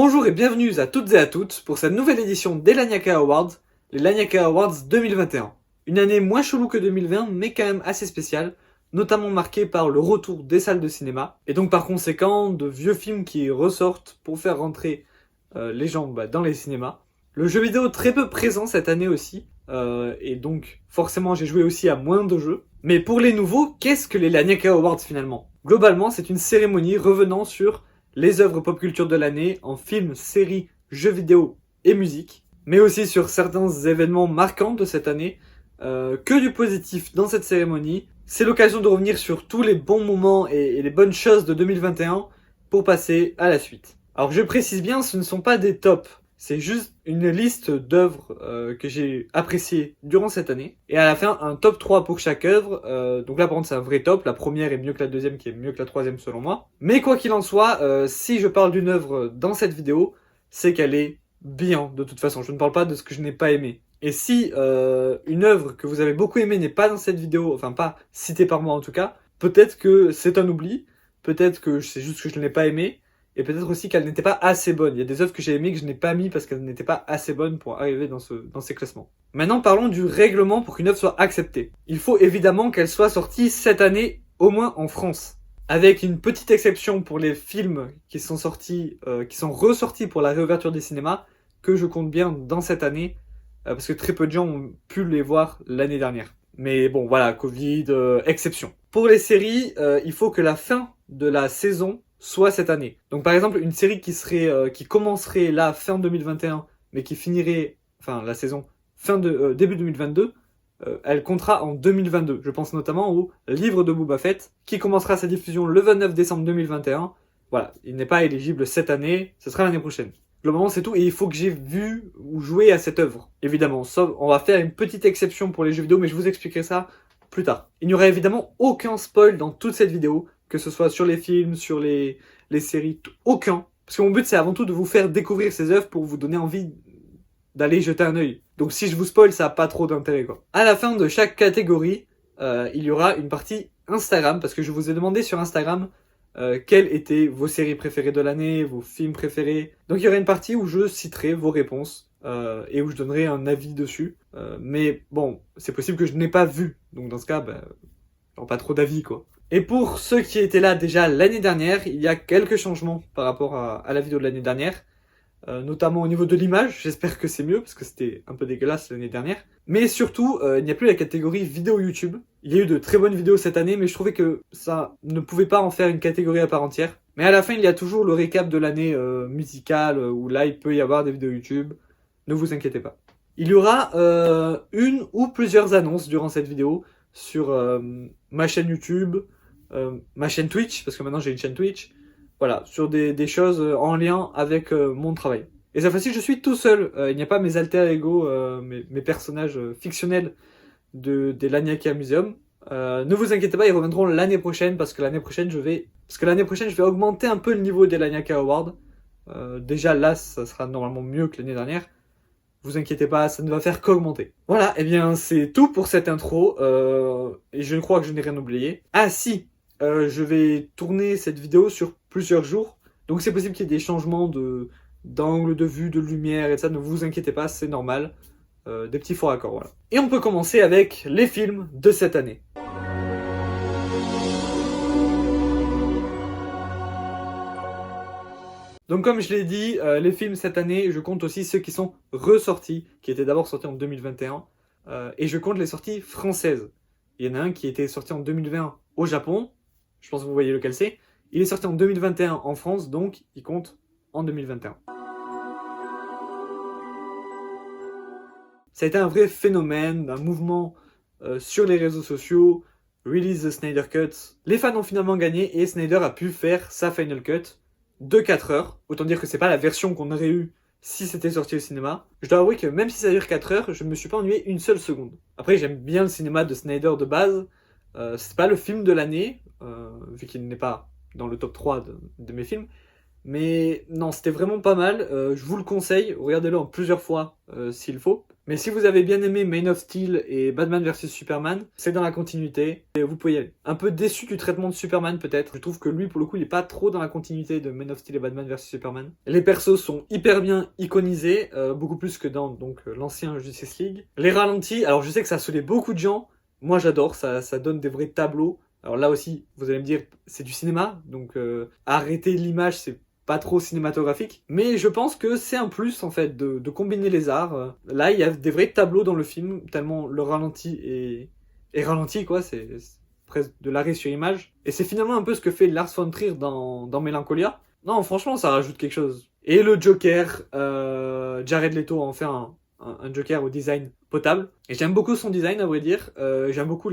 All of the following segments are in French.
Bonjour et bienvenue à toutes et à toutes pour cette nouvelle édition des Laniaka Awards, les Laniaka Awards 2021. Une année moins chelou que 2020, mais quand même assez spéciale, notamment marquée par le retour des salles de cinéma, et donc par conséquent de vieux films qui ressortent pour faire rentrer les gens dans les cinémas. Le jeu vidéo très peu présent cette année aussi, et donc forcément j'ai joué aussi à moins de jeux. Mais pour les nouveaux, qu'est-ce que les Laniaka Awards finalement? Globalement, c'est une cérémonie revenant sur les œuvres pop culture de l'année en films, séries, jeux vidéo et musique, mais aussi sur certains événements marquants de cette année. Que du positif dans cette cérémonie. C'est l'occasion de revenir sur tous les bons moments et les bonnes choses de 2021 pour passer à la suite. Alors je précise bien, ce ne sont pas des tops, c'est juste une liste d'œuvres que j'ai appréciées durant cette année. Et à la fin, un top 3 pour chaque œuvre. Donc là par contre c'est un vrai top, la première est mieux que la deuxième qui est mieux que la troisième selon moi. Mais quoi qu'il en soit, si je parle d'une œuvre dans cette vidéo, c'est qu'elle est bien de toute façon. Je ne parle pas de ce que je n'ai pas aimé. Et si une œuvre que vous avez beaucoup aimée n'est pas dans cette vidéo, enfin pas citée par moi en tout cas, peut-être que c'est un oubli, peut-être que c'est juste que je ne l'ai pas aimée, et peut-être aussi qu'elle n'était pas assez bonne. Il y a des œuvres que j'ai aimées que je n'ai pas mis parce qu'elles n'étaient pas assez bonnes pour arriver dans ces classements. Maintenant parlons du règlement pour qu'une œuvre soit acceptée. Il faut évidemment qu'elle soit sortie cette année, au moins en France. Avec une petite exception pour les films qui sont sortis, qui sont ressortis pour la réouverture des cinémas, que je compte bien dans cette année, parce que très peu de gens ont pu les voir l'année dernière. Mais bon, voilà, Covid, exception. Pour les séries, il faut que la fin de la saison soit cette année. Donc par exemple, une série qui commencerait là, fin 2021, mais qui finirait, enfin la saison, début 2022, elle comptera en 2022. Je pense notamment au livre de Boba Fett, qui commencera sa diffusion le 29 décembre 2021. Voilà, il n'est pas éligible cette année, ce sera l'année prochaine. Globalement, c'est tout. Et il faut que j'ai vu ou joué à cette œuvre. Évidemment, sauf, on va faire une petite exception pour les jeux vidéo, mais je vous expliquerai ça plus tard. Il n'y aura évidemment aucun spoil dans toute cette vidéo, que ce soit sur les films, sur les séries, aucun. Parce que mon but, c'est avant tout de vous faire découvrir ces œuvres pour vous donner envie d'aller jeter un œil. Donc si je vous spoil, ça n'a pas trop d'intérêt, quoi. À la fin de chaque catégorie, il y aura une partie Instagram, parce que je vous ai demandé sur Instagram quelles étaient vos séries préférées de l'année, vos films préférés. Donc il y aura une partie où je citerai vos réponses et où je donnerai un avis dessus. Mais bon, c'est possible que je n'ai pas vu. Donc dans ce cas, pas trop d'avis, quoi. Et pour ceux qui étaient là déjà l'année dernière, il y a quelques changements par rapport à la vidéo de l'année dernière. Notamment au niveau de l'image, j'espère que c'est mieux parce que c'était un peu dégueulasse l'année dernière. Mais surtout, il n'y a plus la catégorie vidéo YouTube. Il y a eu de très bonnes vidéos cette année, mais je trouvais que ça ne pouvait pas en faire une catégorie à part entière. Mais à la fin, il y a toujours le récap de l'année musicale, où là, il peut y avoir des vidéos YouTube. Ne vous inquiétez pas. Il y aura une ou plusieurs annonces durant cette vidéo sur ma chaîne YouTube, ma chaîne Twitch, parce que maintenant j'ai une chaîne Twitch. Voilà, sur des choses en lien avec mon travail. Et cette fois-ci, je suis tout seul. Il n'y a pas mes alter ego, mes personnages fictionnels des Laniaka Museum. Ne vous inquiétez pas, ils reviendront l'année prochaine parce que l'année prochaine, je vais augmenter un peu le niveau des Laniaka Awards. Déjà là, ça sera normalement mieux que l'année dernière. Vous inquiétez pas, ça ne va faire qu'augmenter. Voilà, et bien c'est tout pour cette intro. Et je crois que je n'ai rien oublié. Ah si, je vais tourner cette vidéo sur plusieurs jours. Donc c'est possible qu'il y ait des changements d'angle, de vue, de lumière et ça. Ne vous inquiétez pas, c'est normal. Des petits faux raccords, voilà. Et on peut commencer avec les films de cette année. Donc comme je l'ai dit, les films cette année, je compte aussi ceux qui sont ressortis, qui étaient d'abord sortis en 2021. Et je compte les sorties françaises. Il y en a un qui était sorti en 2020 au Japon. Je pense que vous voyez lequel c'est. Il est sorti en 2021 en France, donc il compte en 2021. Ça a été un vrai phénomène, un mouvement sur les réseaux sociaux. Release the Snyder Cut. Les fans ont finalement gagné et Snyder a pu faire sa Final Cut de 4 heures. Autant dire que c'est pas la version qu'on aurait eue si c'était sorti au cinéma. Je dois avouer que même si ça dure 4 heures, je me suis pas ennuyé une seule seconde. Après, j'aime bien le cinéma de Snyder de base. C'est pas le film de l'année, vu qu'il n'est pas dans le top 3 de mes films. Mais non, c'était vraiment pas mal. Je vous le conseille. Regardez-le en plusieurs fois s'il faut. Mais si vous avez bien aimé Man of Steel et Batman vs Superman, c'est dans la continuité et vous pouvez y aller. Un peu déçu du traitement de Superman peut-être. Je trouve que lui pour le coup il est pas trop dans la continuité de Man of Steel et Batman vs Superman. Les persos sont hyper bien iconisés, beaucoup plus que dans l'ancien Justice League. Les ralentis, alors je sais que ça saoulait beaucoup de gens. Moi j'adore, ça donne des vrais tableaux. Alors là aussi, vous allez me dire, c'est du cinéma, donc arrêter l'image, c'est pas trop cinématographique. Mais je pense que c'est un plus, en fait, de combiner les arts. Là, il y a des vrais tableaux dans le film, tellement le ralenti est ralenti, quoi, c'est presque de l'arrêt sur image. Et c'est finalement un peu ce que fait Lars von Trier dans Melancholia. Non, franchement, ça rajoute quelque chose. Et le Joker, Jared Leto en fait un Joker au design potable. Et j'aime beaucoup son design, à vrai dire. J'aime beaucoup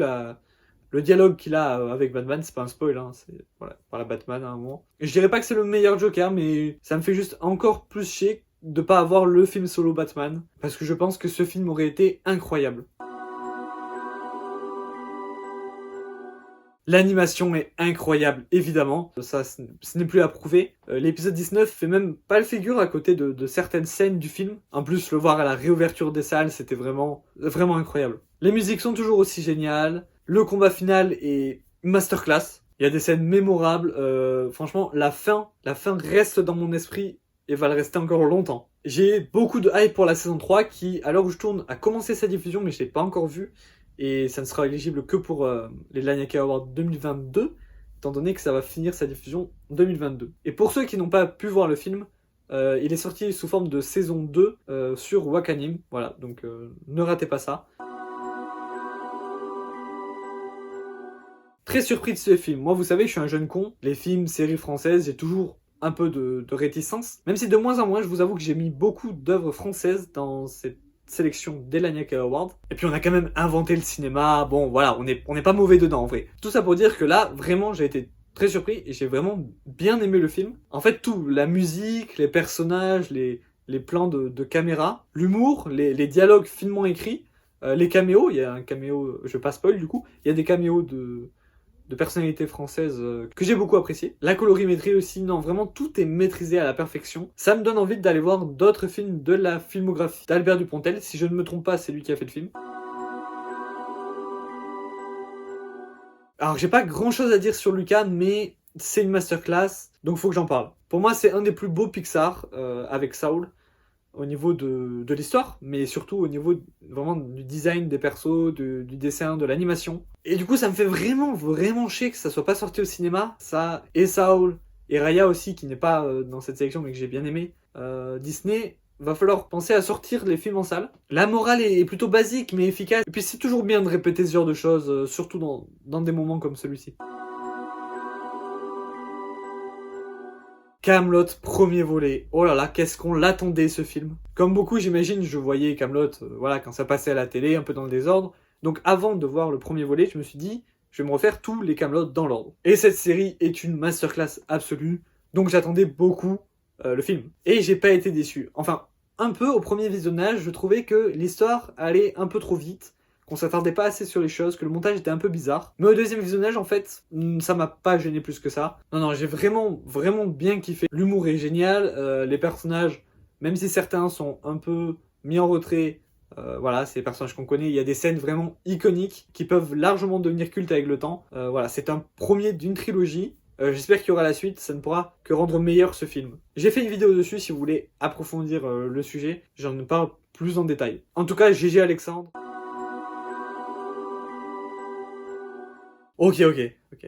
le dialogue qu'il a avec Batman, c'est pas un spoil, hein, c'est voilà Batman à un moment. Et je dirais pas que c'est le meilleur Joker, mais ça me fait juste encore plus chier de pas avoir le film solo Batman, parce que je pense que ce film aurait été incroyable. L'animation est incroyable, évidemment. Ça, ce n'est plus à prouver. L'épisode 19 fait même pas le figure à côté de certaines scènes du film. En plus, le voir à la réouverture des salles, c'était vraiment incroyable. Les musiques sont toujours aussi géniales. Le combat final est masterclass. Il y a des scènes mémorables. Franchement, la fin reste dans mon esprit et va le rester encore longtemps. J'ai beaucoup de hype pour la saison 3 qui, à l'heure où je tourne, a commencé sa diffusion, mais je l'ai pas encore vue. Et ça ne sera éligible que pour les Laniaka Awards 2022, étant donné que ça va finir sa diffusion en 2022. Et pour ceux qui n'ont pas pu voir le film, il est sorti sous forme de saison 2 sur Wakanim. Voilà, donc ne ratez pas ça. Très surpris de ce film. Moi, vous savez, je suis un jeune con. Les films, séries françaises, j'ai toujours un peu de réticence. Même si de moins en moins, je vous avoue que j'ai mis beaucoup d'œuvres françaises dans cette sélection des Laniaka Awards. Et puis on a quand même inventé le cinéma. Bon, voilà, on n'est pas mauvais dedans en vrai. Tout ça pour dire que là, vraiment, j'ai été très surpris et j'ai vraiment bien aimé le film. En fait, tout, la musique, les personnages, les plans de caméra, l'humour, les dialogues finement écrits, les caméos. Il y a un caméo, je pas spoil du coup, il y a des caméos de personnalités françaises que j'ai beaucoup apprécié. La colorimétrie aussi, non, vraiment tout est maîtrisé à la perfection. Ça me donne envie d'aller voir d'autres films de la filmographie d'Albert Dupontel. Si je ne me trompe pas, c'est lui qui a fait le film. Alors j'ai pas grand chose à dire sur Lucas, mais c'est une masterclass, donc faut que j'en parle. Pour moi, c'est un des plus beaux Pixar avec Saul, au niveau de l'histoire, mais surtout au niveau vraiment du design des persos, du dessin, de l'animation. Et du coup, ça me fait vraiment chier que ça soit pas sorti au cinéma. Ça, et Saul, et Raya aussi, qui n'est pas dans cette sélection, mais que j'ai bien aimé. Disney, va falloir penser à sortir les films en salle. La morale est plutôt basique, mais efficace. Et puis c'est toujours bien de répéter ce genre de choses, surtout dans des moments comme celui-ci. Kaamelott, premier volet. Oh là là, qu'est-ce qu'on l'attendait ce film. Comme beaucoup, j'imagine, je voyais Kaamelott, voilà, quand ça passait à la télé, un peu dans le désordre. Donc avant de voir le premier volet, je me suis dit, je vais me refaire tous les Kaamelott dans l'ordre. Et cette série est une masterclass absolue, donc j'attendais beaucoup le film. Et j'ai pas été déçu. Enfin, un peu au premier visionnage, je trouvais que l'histoire allait un peu trop vite, qu'on s'attardait pas assez sur les choses, que le montage était un peu bizarre. Mais au deuxième visionnage, en fait, ça m'a pas gêné plus que ça. Non, j'ai vraiment bien kiffé. L'humour est génial, les personnages, même si certains sont un peu mis en retrait, voilà, c'est les personnages qu'on connaît, il y a des scènes vraiment iconiques qui peuvent largement devenir cultes avec le temps. Voilà, c'est un premier d'une trilogie. J'espère qu'il y aura la suite, ça ne pourra que rendre meilleur ce film. J'ai fait une vidéo dessus si vous voulez approfondir le sujet, j'en parle plus en détail. En tout cas, GG Alexandre. Ok.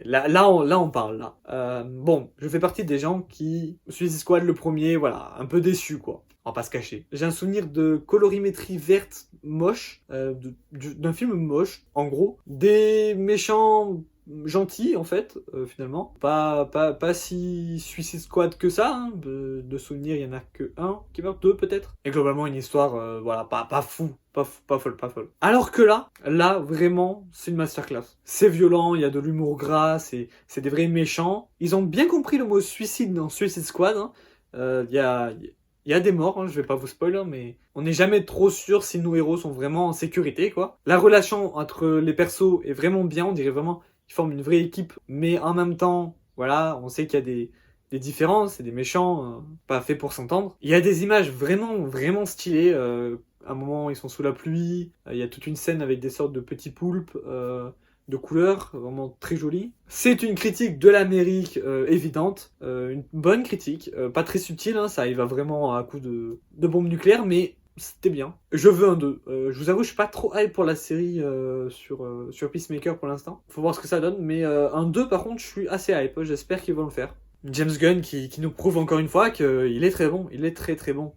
Là, on parle, là. Bon, je fais partie des gens qui... Suicide Squad, le premier, voilà, un peu déçu, quoi. On va pas se cacher. J'ai un souvenir de colorimétrie verte moche, d'un film moche, en gros. Des méchants gentils, en fait, finalement. Pas si Suicide Squad que ça, hein. De souvenirs, il y en a que un qui meurt, deux peut-être. Et globalement, une histoire, voilà, pas fou. Pas folle. Alors que là, vraiment, c'est une masterclass. C'est violent, il y a de l'humour gras, c'est des vrais méchants. Ils ont bien compris le mot suicide dans Suicide Squad. Hein. Il y a des morts, hein, je vais pas vous spoiler, mais on n'est jamais trop sûr si nos héros sont vraiment en sécurité, quoi. La relation entre les persos est vraiment bien, on dirait vraiment qu'ils forment une vraie équipe, mais en même temps, voilà, on sait qu'il y a des différences, c'est des méchants, pas faits pour s'entendre. Il y a des images vraiment stylées, À un moment, ils sont sous la pluie. Il y a toute une scène avec des sortes de petits poulpes de couleurs, vraiment très jolies. C'est une critique de l'Amérique évidente, une bonne critique, pas très subtile, hein, ça y va vraiment à coup de bombes nucléaires, mais c'était bien. Je veux un 2. Je vous avoue, je suis pas trop hype pour la série sur Peacemaker pour l'instant. Faut voir ce que ça donne, mais un 2 par contre, je suis assez hype. J'espère qu'ils vont le faire. James Gunn qui nous prouve encore une fois qu'il est très bon. Il est très très bon.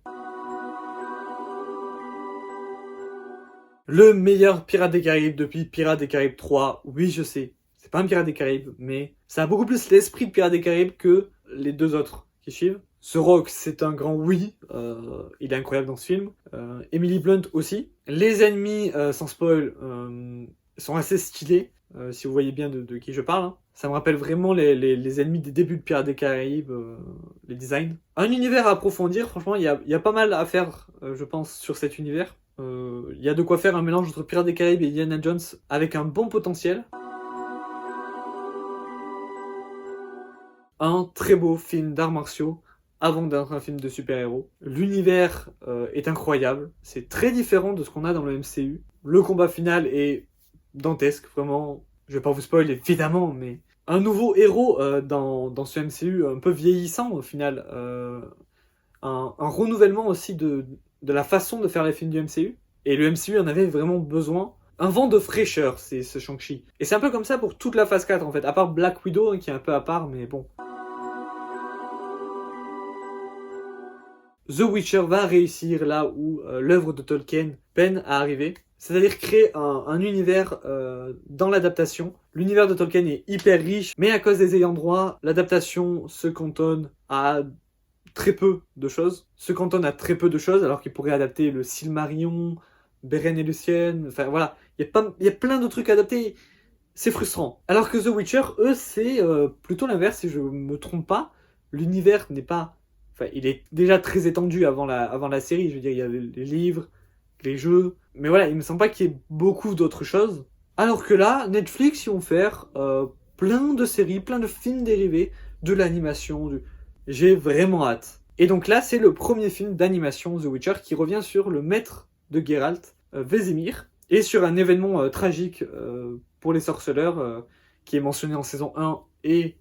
Le meilleur Pirate des Caraïbes depuis Pirates des Caraïbes 3. Oui, je sais. C'est pas un Pirate des Caraïbes, mais ça a beaucoup plus l'esprit de Pirates des Caraïbes que les deux autres qui suivent. The Rock, c'est un grand oui. Il est incroyable dans ce film. Emily Blunt aussi. Les ennemis, sans spoil, sont assez stylés. Si vous voyez bien de qui je parle. Hein. Ça me rappelle vraiment les ennemis des débuts de Pirates des Caraïbes, les designs. Un univers à approfondir, franchement, il y a pas mal à faire, je pense, sur cet univers. Il y a de quoi faire un mélange entre Pirates des Caraïbes et Indiana Jones avec un bon potentiel. Un très beau film d'arts martiaux avant d'être un film de super-héros. L'univers est incroyable, c'est très différent de ce qu'on a dans le MCU. Le combat final est dantesque, vraiment. Je vais pas vous spoiler évidemment, mais un nouveau héros dans ce MCU un peu vieillissant au final. Un renouvellement aussi de la façon de faire les films du MCU. Et le MCU en avait vraiment besoin. Un vent de fraîcheur, c'est ce Shang-Chi. Et c'est un peu comme ça pour toute la phase 4 en fait, à part Black Widow hein, qui est un peu à part, mais bon. The Witcher va réussir là où l'œuvre de Tolkien peine à arriver. C'est-à-dire créer un univers dans l'adaptation. L'univers de Tolkien est hyper riche, mais à cause des ayants droit, l'adaptation se cantonne à très peu de choses. Se cantonne à très peu de choses, alors qu'il pourrait adapter le Silmarillion, Beren et Luthien, enfin voilà. Il y a plein de trucs à adapter. C'est frustrant. Alors que The Witcher, eux, c'est plutôt l'inverse, si je me trompe pas. L'univers n'est pas... Enfin, il est déjà très étendu avant la série. Je veux dire, il y a les livres, les jeux. Mais voilà, il me semble pas qu'il y ait beaucoup d'autres choses. Alors que là, Netflix, ils vont faire plein de séries, plein de films dérivés, de l'animation. J'ai vraiment hâte. Et donc là, c'est le premier film d'animation The Witcher qui revient sur le maître de Geralt, Vesemir, et sur un événement tragique pour les sorceleurs qui est mentionné en saison 1 et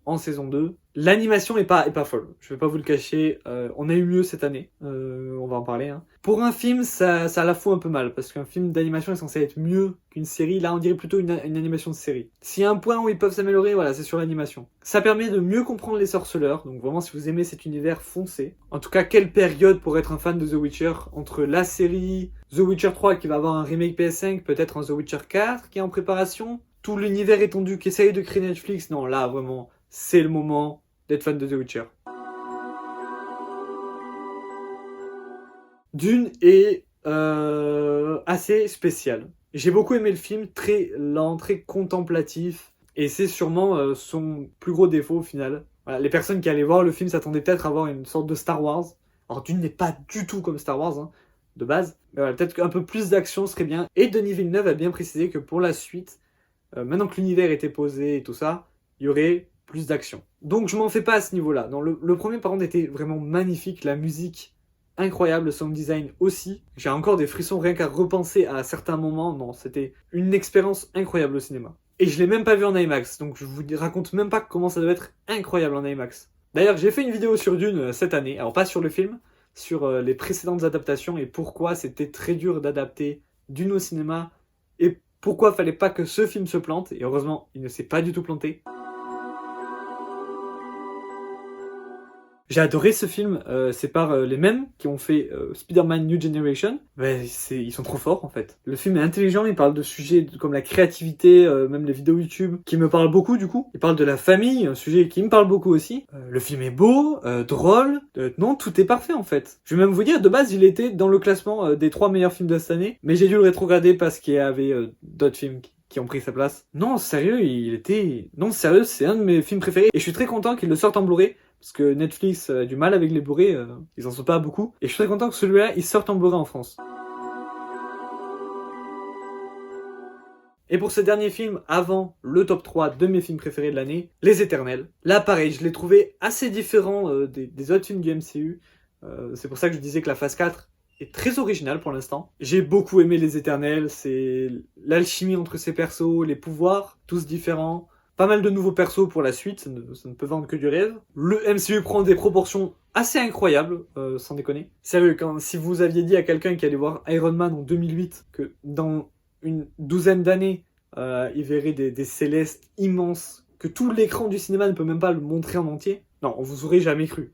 en saison 2. L'animation est pas folle, je vais pas vous le cacher, on a eu mieux cette année, on va en parler. Hein. Pour un film, ça la fout un peu mal, parce qu'un film d'animation est censé être mieux qu'une série, là on dirait plutôt une animation de série. S'il y a un point où ils peuvent s'améliorer, voilà, c'est sur l'animation. Ça permet de mieux comprendre les sorceleurs, donc vraiment si vous aimez cet univers, foncez. En tout cas, quelle période pour être un fan de The Witcher, entre la série, The Witcher 3 qui va avoir un remake PS5, peut-être un The Witcher 4 qui est en préparation, tout l'univers étendu qu'essaye de créer Netflix, non là vraiment, c'est le moment d'être fan de The Witcher. Dune est assez spécial. J'ai beaucoup aimé le film, très lent, très contemplatif, et c'est sûrement son plus gros défaut au final. Voilà, les personnes qui allaient voir le film s'attendaient peut-être à voir une sorte de Star Wars. Alors Dune n'est pas du tout comme Star Wars, hein, de base. Mais voilà, peut-être qu'un peu plus d'action serait bien. Et Denis Villeneuve a bien précisé que pour la suite, maintenant que l'univers était posé et tout ça, il y aurait plus d'action. Donc je m'en fais pas à ce niveau-là. Non, le premier par contre était vraiment magnifique, la musique incroyable, le sound design aussi. J'ai encore des frissons rien qu'à repenser à certains moments. Non, c'était une expérience incroyable au cinéma. Et je l'ai même pas vu en IMAX, donc je vous raconte même pas comment ça doit être incroyable en IMAX. D'ailleurs, j'ai fait une vidéo sur Dune cette année, alors pas sur le film, sur les précédentes adaptations et pourquoi c'était très dur d'adapter Dune au cinéma et pourquoi fallait pas que ce film se plante. Et heureusement, il ne s'est pas du tout planté. J'ai adoré ce film, c'est par les mêmes qui ont fait Spider-Man New Generation. Ils sont trop forts en fait. Le film est intelligent, il parle de sujets comme la créativité, même les vidéos YouTube, qui me parlent beaucoup du coup. Il parle de la famille, un sujet qui me parle beaucoup aussi. Le film est beau, drôle, non, tout est parfait en fait. Je vais même vous dire, de base il était dans le classement des 3 meilleurs films de cette année, mais j'ai dû le rétrograder parce qu'il y avait d'autres films qui ont pris sa place. Non, sérieux, Non, sérieux, c'est un de mes films préférés, et je suis très content qu'il le sorte en Blu-ray. Parce que Netflix a du mal avec les Blu-ray, ils en sont pas beaucoup. Et je suis très content que celui-là, il sorte en Blu-ray en France. Et pour ce dernier film, avant le top 3 de mes films préférés de l'année, Les Éternels. Là, pareil, je l'ai trouvé assez différent des autres films du MCU. C'est pour ça que je disais que la phase 4 est très original pour l'instant. J'ai beaucoup aimé Les Éternels, c'est l'alchimie entre ces persos, les pouvoirs, tous différents. Pas mal de nouveaux persos pour la suite, ça ne peut vendre que du rêve. Le MCU prend des proportions assez incroyables, sans déconner. Sérieux, si vous aviez dit à quelqu'un qui allait voir Iron Man en 2008 que dans une douzaine d'années, il verrait des célestes immenses, que tout l'écran du cinéma ne peut même pas le montrer en entier, non, on vous aurait jamais cru.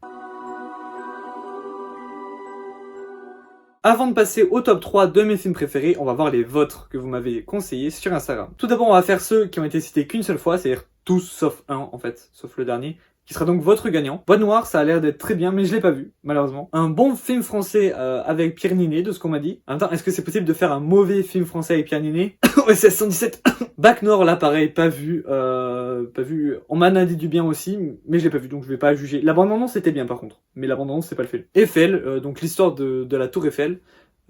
Avant de passer au top 3 de mes films préférés, on va voir les vôtres que vous m'avez conseillés sur Instagram. Tout d'abord, on va faire ceux qui ont été cités qu'une seule fois, c'est-à-dire tous sauf un en fait, sauf le dernier, qui sera donc votre gagnant. Boîte Noire, ça a l'air d'être très bien, mais je l'ai pas vu, malheureusement. Un bon film français avec Pierre Ninet, de ce qu'on m'a dit. En même temps, est-ce que c'est possible de faire un mauvais film français avec Pierre Ninet? OSS 117. Bac Nord, là, pareil, pas vu. On m'en a dit du bien aussi, mais je l'ai pas vu, donc je vais pas juger. La bande-annonce, c'était bien, par contre. Mais la bande-annonce, c'est pas le film. Eiffel, donc l'histoire de la Tour Eiffel.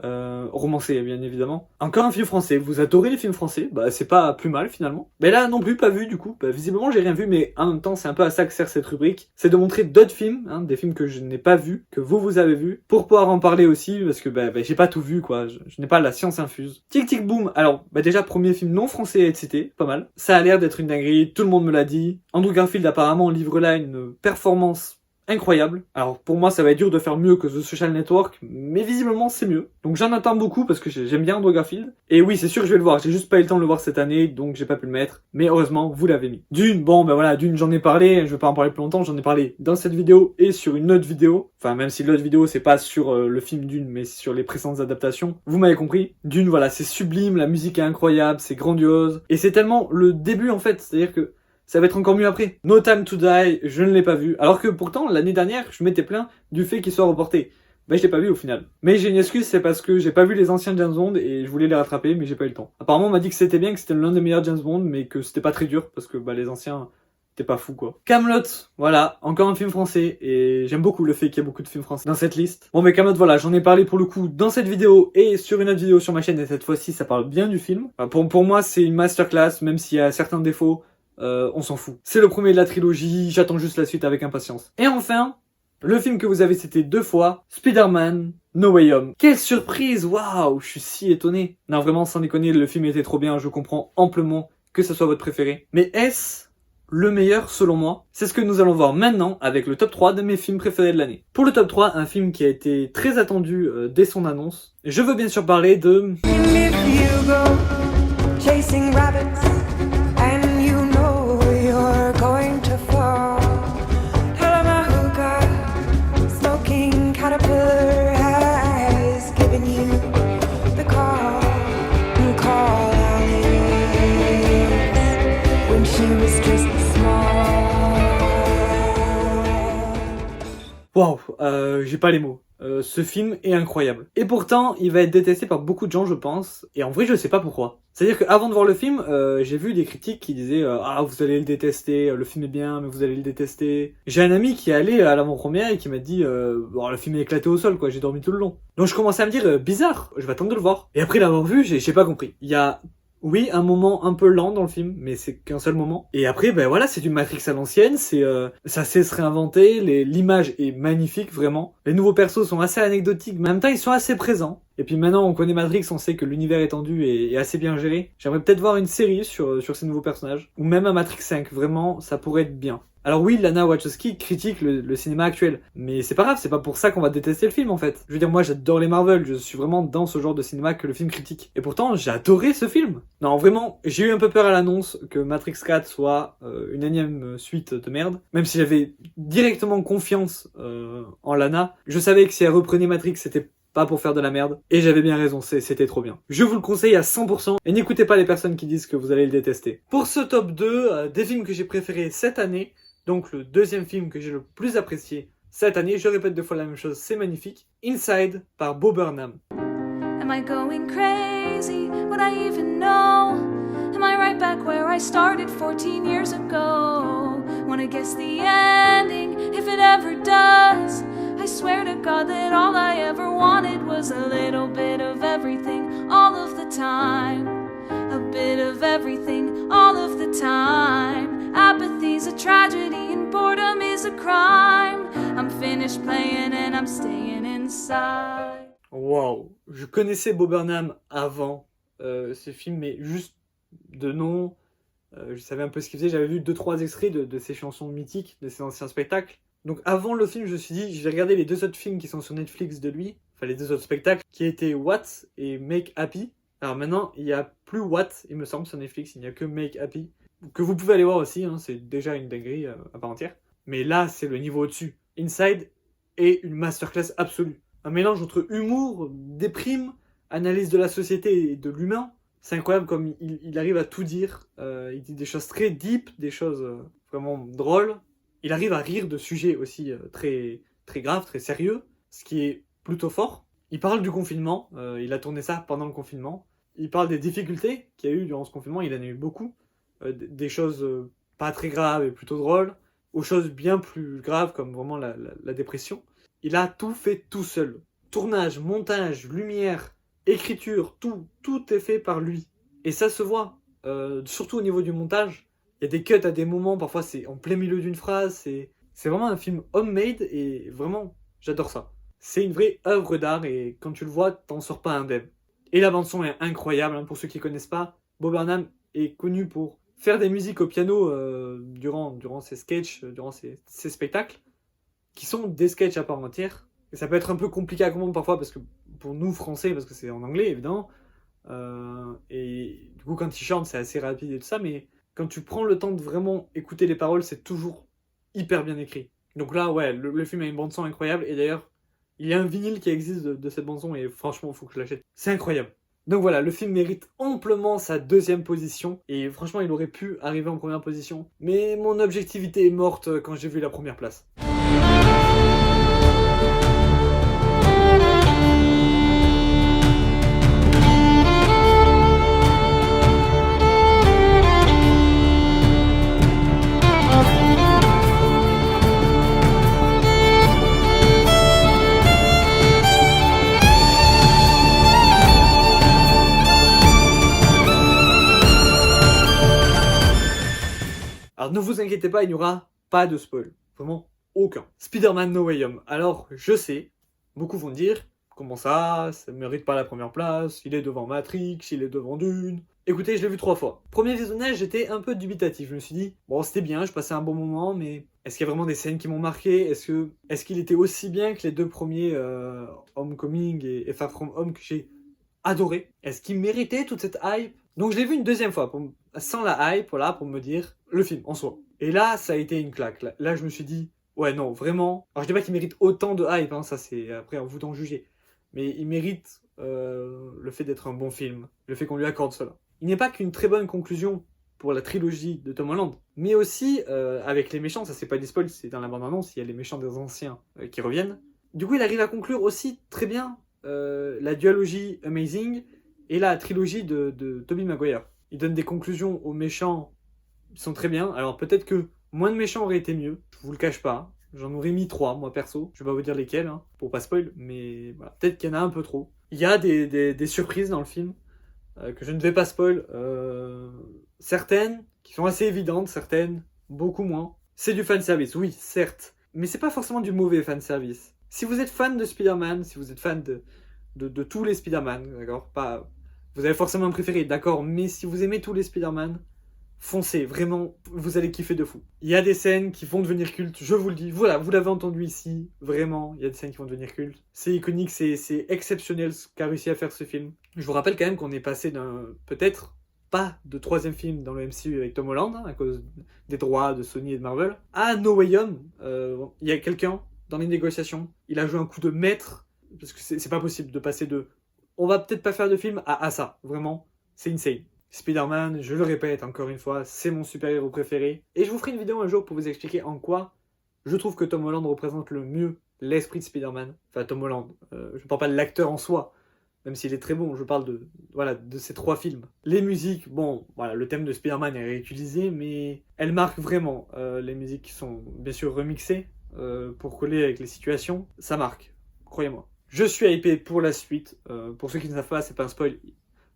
Romancé bien évidemment. Encore un film français, vous adorez les films français, bah c'est pas plus mal finalement. Mais là non plus pas vu du coup, visiblement j'ai rien vu, mais en même temps c'est un peu à ça que sert cette rubrique, c'est de montrer d'autres films, hein, des films que je n'ai pas vus, que vous avez vus, pour pouvoir en parler aussi, parce que j'ai pas tout vu quoi, je n'ai pas la science infuse. Tic Tic Boom, alors déjà premier film non français à être cité, pas mal. Ça a l'air d'être une dinguerie, tout le monde me l'a dit. Andrew Garfield apparemment livre là une performance incroyable. Alors pour moi ça va être dur de faire mieux que The Social Network, mais visiblement c'est mieux. Donc j'en attends beaucoup parce que j'aime bien Andrew Garfield. Et oui c'est sûr que je vais le voir, j'ai juste pas eu le temps de le voir cette année, donc j'ai pas pu le mettre. Mais heureusement vous l'avez mis. Dune, bon voilà, Dune j'en ai parlé, je vais pas en parler plus longtemps, j'en ai parlé dans cette vidéo et sur une autre vidéo. Enfin même si l'autre vidéo c'est pas sur le film Dune, mais sur les précédentes adaptations. Vous m'avez compris. Dune voilà, c'est sublime, la musique est incroyable, c'est grandiose. Et c'est tellement le début en fait, c'est-à-dire que ça va être encore mieux après. No Time to Die, je ne l'ai pas vu. Alors que pourtant, l'année dernière, je m'étais plaint du fait qu'il soit reporté. Je l'ai pas vu au final. Mais j'ai une excuse, c'est parce que j'ai pas vu les anciens James Bond et je voulais les rattraper, mais j'ai pas eu le temps. Apparemment, on m'a dit que c'était bien, que c'était l'un des meilleurs James Bond, mais que c'était pas très dur, parce que les anciens, c'était pas fou quoi. Kaamelott, voilà, encore un film français, et j'aime beaucoup le fait qu'il y ait beaucoup de films français dans cette liste. Bon mais Kaamelott, voilà, j'en ai parlé pour le coup dans cette vidéo et sur une autre vidéo sur ma chaîne, et cette fois-ci, ça parle bien du film. Pour moi, c'est une masterclass, même s'il y a certains défauts. On s'en fout. C'est le premier de la trilogie, j'attends juste la suite avec impatience. Et enfin, le film que vous avez cité 2 fois, Spider-Man No Way Home. Quelle surprise, waouh, je suis si étonné. Non vraiment, sans déconner, le film était trop bien, je comprends amplement que ce soit votre préféré. Mais est-ce le meilleur selon moi? C'est ce que nous allons voir maintenant avec le top 3 de mes films préférés de l'année. Pour le top 3, un film qui a été très attendu dès son annonce. Je veux bien sûr parler de... Waouh, j'ai pas les mots. Ce film est incroyable. Et pourtant, il va être détesté par beaucoup de gens, je pense. Et en vrai, je sais pas pourquoi. C'est-à-dire qu'avant de voir le film, j'ai vu des critiques qui disaient ah, vous allez le détester, le film est bien, mais vous allez le détester. J'ai un ami qui est allé à l'avant-première et qui m'a dit bon, le film est éclaté au sol, quoi, j'ai dormi tout le long. Donc je commençais à me dire bizarre, je vais attendre de le voir. Et après l'avoir vu, j'ai pas compris. Il y a... Oui, un moment un peu lent dans le film, mais c'est qu'un seul moment. Et après, voilà, c'est du Matrix à l'ancienne, ça sait se réinventer, l'image est magnifique, vraiment. Les nouveaux persos sont assez anecdotiques, mais en même temps, ils sont assez présents. Et puis maintenant, on connaît Matrix, on sait que l'univers étendu est assez bien géré. J'aimerais peut-être voir une série sur ces nouveaux personnages. Ou même un Matrix 5, vraiment, ça pourrait être bien. Alors oui, Lana Wachowski critique le cinéma actuel, mais c'est pas grave, c'est pas pour ça qu'on va détester le film en fait. Je veux dire, moi j'adore les Marvel, je suis vraiment dans ce genre de cinéma que le film critique. Et pourtant, j'ai adoré ce film. Non, vraiment, j'ai eu un peu peur à l'annonce que Matrix 4 soit une énième suite de merde. Même si j'avais directement confiance en Lana, je savais que si elle reprenait Matrix, c'était pas pour faire de la merde. Et j'avais bien raison, c'était trop bien. Je vous le conseille à 100%, et n'écoutez pas les personnes qui disent que vous allez le détester. Pour ce top 2, des films que j'ai préférés cette année, donc le deuxième film que j'ai le plus apprécié cette année, je répète 2 fois la même chose, c'est magnifique. Inside par Bo Burnham. Am I going crazy? Would I even know? Am I right back where I started 14 years ago? Wanna guess the ending, if it ever does. I swear to God that all I ever wanted was a little bit of everything, all of the time. A bit of everything, all of the time. Apathy's a tragedy and boredom is a crime. I'm finished playing and I'm staying inside. Waouh! Je connaissais Bo Burnham avant ce film, mais juste de nom. Je savais un peu ce qu'il faisait. J'avais vu 2-3 extraits de ses chansons mythiques, de ses anciens spectacles. Donc avant le film, je me suis dit, je vais regarder les 2 autres films qui sont sur Netflix de lui. Enfin, les 2 autres spectacles, qui étaient What et Make Happy. Alors maintenant, il n'y a plus What, il me semble, sur Netflix. Il n'y a que Make Happy. Que vous pouvez aller voir aussi, hein, c'est déjà une dinguerie à part entière. Mais là, c'est le niveau au-dessus. Inside est une masterclass absolue. Un mélange entre humour, déprime, analyse de la société et de l'humain. C'est incroyable comme il arrive à tout dire. Il dit des choses très deep, des choses vraiment drôles. Il arrive à rire de sujets aussi très, très graves, très sérieux, ce qui est plutôt fort. Il parle du confinement, il a tourné ça pendant le confinement. Il parle des difficultés qu'il y a eu durant ce confinement, il en a eu beaucoup. Des choses pas très graves et plutôt drôles, aux choses bien plus graves comme vraiment la dépression. Il a tout fait tout seul. Tournage, montage, lumière, écriture, tout est fait par lui. Et ça se voit, surtout au niveau du montage. Il y a des cuts à des moments, parfois c'est en plein milieu d'une phrase. C'est vraiment un film homemade et vraiment, j'adore ça. C'est une vraie œuvre d'art et quand tu le vois, t'en sors pas indemne. Et la bande-son est incroyable, hein, pour ceux qui connaissent pas. Bo Burnham est connu pour faire des musiques au piano durant ses sketchs, durant ses spectacles, qui sont des sketchs à part entière. Et ça peut être un peu compliqué à comprendre parfois, parce que pour nous, français, parce que c'est en anglais, évidemment. Et du coup, quand il chante, c'est assez rapide et tout ça, mais quand tu prends le temps de vraiment écouter les paroles, c'est toujours hyper bien écrit. Donc là, ouais, le film a une bande-son incroyable, et d'ailleurs, il y a un vinyle qui existe de cette bande-son, et franchement, il faut que je l'achète. C'est incroyable. Donc voilà, le film mérite amplement sa 2e position, et franchement, il aurait pu arriver en première position, mais mon objectivité est morte quand j'ai vu la première place. Alors ne vous inquiétez pas, il n'y aura pas de spoil. Vraiment aucun. Spider-Man No Way Home. Alors je sais, beaucoup vont dire, comment ça ne mérite pas la première place, il est devant Matrix, il est devant Dune. Écoutez, je l'ai vu 3 fois. Premier visionnage, j'étais un peu dubitatif. Je me suis dit, bon c'était bien, je passais un bon moment, mais est-ce qu'il y a vraiment des scènes qui m'ont marqué? Est-ce qu'il était aussi bien que les 2 premiers Homecoming et Far From Home que j'ai adoré? Est-ce qu'il méritait toute cette hype? Donc je l'ai vu une 2e fois, sans la hype, voilà, pour me dire le film en soi. Et là, ça a été une claque. Là je me suis dit, ouais, non, vraiment. Alors je dis pas qu'il mérite autant de hype, hein, ça c'est après à vous d'en juger. Mais il mérite le fait d'être un bon film, le fait qu'on lui accorde cela. Il n'est pas qu'une très bonne conclusion pour la trilogie de Tom Holland, mais aussi avec les méchants, ça c'est pas des spoils, c'est dans la bande-annonce, il y a les méchants des anciens qui reviennent. Du coup, il arrive à conclure aussi très bien la duologie Amazing et la trilogie de Tobey Maguire. Il donne des conclusions aux méchants qui sont très bien. Alors peut-être que moins de méchants aurait été mieux, je vous le cache pas. J'en aurais mis 3, moi perso. Je vais pas vous dire lesquels, hein, pour pas spoil, mais voilà. Peut-être qu'il y en a un peu trop. Il y a des surprises dans le film que je ne vais pas spoil. Certaines qui sont assez évidentes, certaines beaucoup moins. C'est du fanservice, oui, certes. Mais c'est pas forcément du mauvais fanservice. Si vous êtes fan de Spider-Man, si vous êtes fan de tous les Spider-Man, d'accord, pas, vous avez forcément un préféré, d'accord, mais si vous aimez tous les Spider-Man, foncez, vraiment, vous allez kiffer de fou. Il y a des scènes qui vont devenir cultes, je vous le dis, voilà, vous l'avez entendu ici, vraiment, il y a des scènes qui vont devenir cultes. C'est iconique, c'est exceptionnel ce qu'a réussi à faire ce film. Je vous rappelle quand même qu'on est passé d'un, peut-être, pas de 3e film dans le MCU avec Tom Holland, hein, à cause des droits de Sony et de Marvel, à No Way Home. Il y a quelqu'un dans les négociations, il a joué un coup de maître, parce que c'est pas possible de passer de on va peut-être pas faire de film à ça, vraiment, c'est insane. Spider-Man, je le répète encore une fois, c'est mon super-héros préféré, et je vous ferai une vidéo un jour pour vous expliquer en quoi je trouve que Tom Holland représente le mieux l'esprit de Spider-Man. Enfin, Tom Holland, je parle pas de l'acteur en soi, même s'il est très bon, je parle de ces 3 films. Les musiques, bon, voilà, le thème de Spider-Man est réutilisé, mais elles marquent vraiment. Les musiques qui sont bien sûr remixées pour coller avec les situations, ça marque, croyez-moi. Je suis hypé pour la suite. Pour ceux qui ne savent pas, c'est pas un spoil.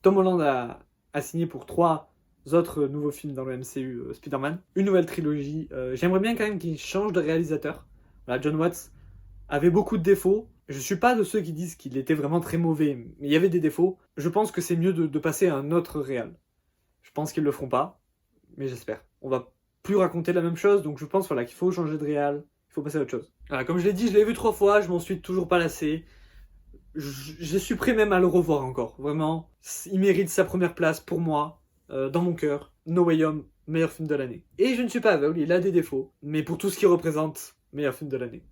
Tom Holland a signé pour 3 autres nouveaux films dans le MCU Spider-Man. Une nouvelle trilogie. J'aimerais bien quand même qu'il change de réalisateur. Voilà, John Watts avait beaucoup de défauts. Je suis pas de ceux qui disent qu'il était vraiment très mauvais, mais il y avait des défauts. Je pense que c'est mieux de passer à un autre réal. Je pense qu'ils le feront pas, mais j'espère. On va plus raconter la même chose, donc je pense voilà, qu'il faut changer de réal, il faut passer à autre chose. Voilà, comme je l'ai dit, je l'ai vu 3 fois, je m'en suis toujours pas lassé. Je suis prêt même à le revoir encore, vraiment. Il mérite sa première place pour moi, dans mon cœur. No Way Home, meilleur film de l'année. Et je ne suis pas aveugle, il a des défauts, mais pour tout ce qu'il représente, meilleur film de l'année.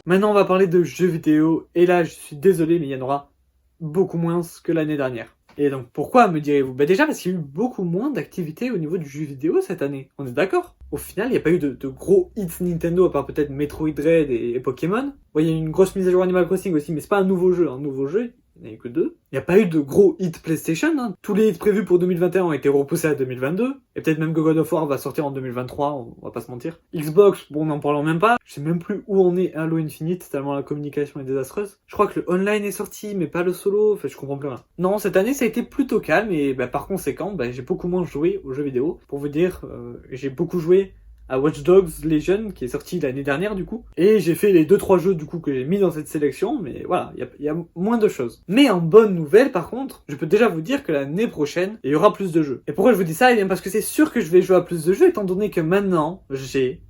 Maintenant, on va parler de jeux vidéo, et là, je suis désolé, mais il y en aura beaucoup moins que l'année dernière. Et donc, pourquoi, me direz-vous? Bah déjà, parce qu'il y a eu beaucoup moins d'activités au niveau du jeu vidéo cette année. On est d'accord? Au final, il n'y a pas eu de gros hits Nintendo, à part peut-être Metroid Dread et Pokémon. Ouais, il y a eu une grosse mise à jour Animal Crossing aussi, mais c'est pas un nouveau jeu. Un nouveau jeu, il n'y en a eu que 2. Il n'y a pas eu de gros hits PlayStation. Hein. Tous les hits prévus pour 2021 ont été repoussés à 2022. Et peut-être même que God of War va sortir en 2023, on va pas se mentir. Xbox, bon, n'en parlons même pas. Je sais même plus où on est Halo Infinite, tellement la communication est désastreuse. Je crois que le online est sorti, mais pas le solo. Enfin, je comprends plus rien. Non, cette année, ça a été plutôt calme. Et par conséquent, j'ai beaucoup moins joué aux jeux vidéo. Pour vous dire, j'ai beaucoup joué à Watch Dogs Legion, qui est sorti l'année dernière du coup. Et j'ai fait les 2-3 jeux du coup que j'ai mis dans cette sélection, mais voilà, il y a moins de choses. Mais en bonne nouvelle par contre, je peux déjà vous dire que l'année prochaine, il y aura plus de jeux. Et pourquoi je vous dis ça? Eh bien parce que c'est sûr que je vais jouer à plus de jeux, étant donné que maintenant, j'ai...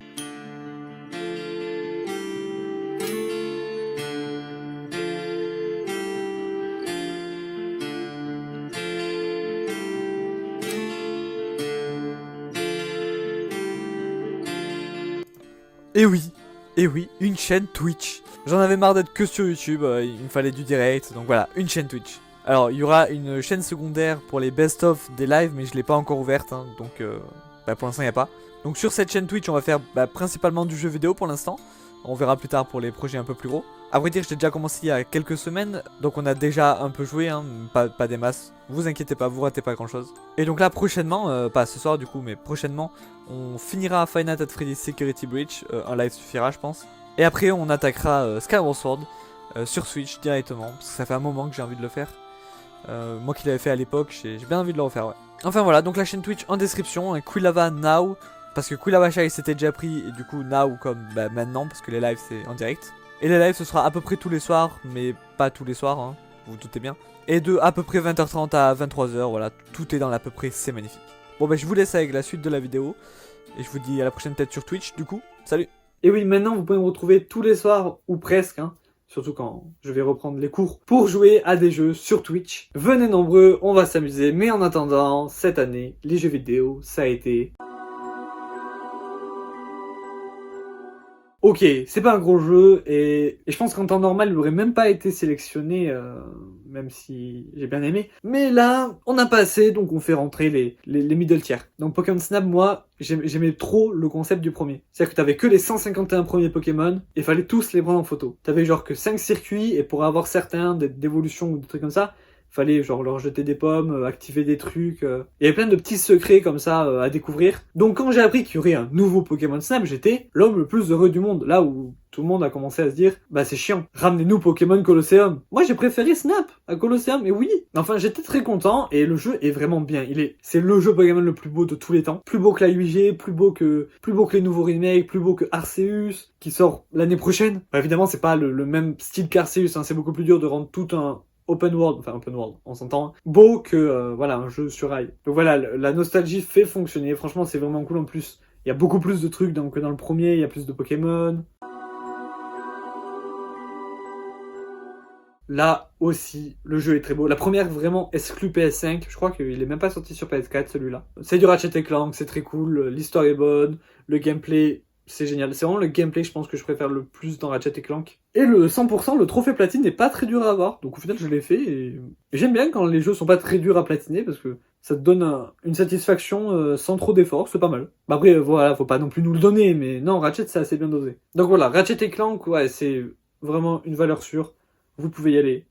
Et oui, une chaîne Twitch. J'en avais marre d'être que sur YouTube, il me fallait du direct, donc voilà, une chaîne Twitch. Alors, il y aura une chaîne secondaire pour les best-of des lives, mais je l'ai pas encore ouverte, hein, donc pour l'instant il n'y a pas. Donc sur cette chaîne Twitch, on va faire principalement du jeu vidéo pour l'instant. On verra plus tard pour les projets un peu plus gros. À vrai dire, j'ai déjà commencé il y a quelques semaines, donc on a déjà un peu joué, hein, pas des masses. Vous inquiétez pas, vous ratez pas grand chose. Et donc là, prochainement, pas ce soir du coup, mais prochainement, on finira Five Nights at Freddy's Security Breach, un live suffira je pense. Et après, on attaquera Skyward Sword sur Switch directement, parce que ça fait un moment que j'ai envie de le faire. Moi qui l'avais fait à l'époque, j'ai bien envie de le refaire, ouais. Enfin voilà, donc la chaîne Twitch en description, Quilava Now, parce que Quilava Shy s'était déjà pris, et du coup Now comme maintenant, parce que les lives c'est en direct. Et les lives ce sera à peu près tous les soirs, mais pas tous les soirs, hein, vous vous doutez bien. Et de à peu près 20h30 à 23h, voilà, tout est dans l'à peu près, c'est magnifique. Bon je vous laisse avec la suite de la vidéo, et je vous dis à la prochaine peut-être sur Twitch, du coup, salut. Et oui, maintenant vous pouvez me retrouver tous les soirs, ou presque, hein, surtout quand je vais reprendre les cours, pour jouer à des jeux sur Twitch. Venez nombreux, on va s'amuser, mais en attendant, cette année, les jeux vidéo, ça a été... Ok, c'est pas un gros jeu, et je pense qu'en temps normal, il aurait même pas été sélectionné, même si j'ai bien aimé. Mais là, on n'a pas assez, donc on fait rentrer les middle tiers. Donc Pokémon Snap, moi, j'aimais trop le concept du premier. C'est-à-dire que t'avais que les 151 premiers Pokémon, et fallait tous les prendre en photo. T'avais genre que 5 circuits, et pour avoir certains, d'évolution ou des trucs comme ça, fallait genre leur jeter des pommes, activer des trucs. Il y avait plein de petits secrets comme ça à découvrir. Donc quand j'ai appris qu'il y aurait un nouveau Pokémon Snap, j'étais l'homme le plus heureux du monde. Là où tout le monde a commencé à se dire, c'est chiant, ramenez-nous Pokémon Colosseum. Moi j'ai préféré Snap à Colosseum, et oui. Enfin j'étais très content, et le jeu est vraiment bien. C'est le jeu Pokémon le plus beau de tous les temps. Plus beau que la 8G, plus beau que les nouveaux remakes, plus beau que Arceus, qui sort l'année prochaine. Évidemment c'est pas le même style qu'Arceus, hein. C'est beaucoup plus dur de rendre tout un open world, on s'entend, beau que voilà, un jeu sur rail. Donc voilà, la nostalgie fait fonctionner, franchement c'est vraiment cool en plus. Il y a beaucoup plus de trucs que dans le premier, il y a plus de Pokémon. Là aussi, le jeu est très beau. La première vraiment exclut PS5, je crois qu'il est même pas sorti sur PS4 celui-là. C'est du Ratchet & Clank, c'est très cool, l'histoire est bonne, le gameplay... C'est génial, c'est vraiment le gameplay je pense que je préfère le plus dans Ratchet & Clank. Et le 100%, le trophée platine n'est pas très dur à avoir, donc au final je l'ai fait et j'aime bien quand les jeux sont pas très durs à platiner parce que ça te donne une satisfaction sans trop d'efforts, c'est pas mal. Après voilà, faut pas non plus nous le donner, mais non, Ratchet c'est assez bien dosé. Donc voilà, Ratchet & Clank, ouais, c'est vraiment une valeur sûre, vous pouvez y aller.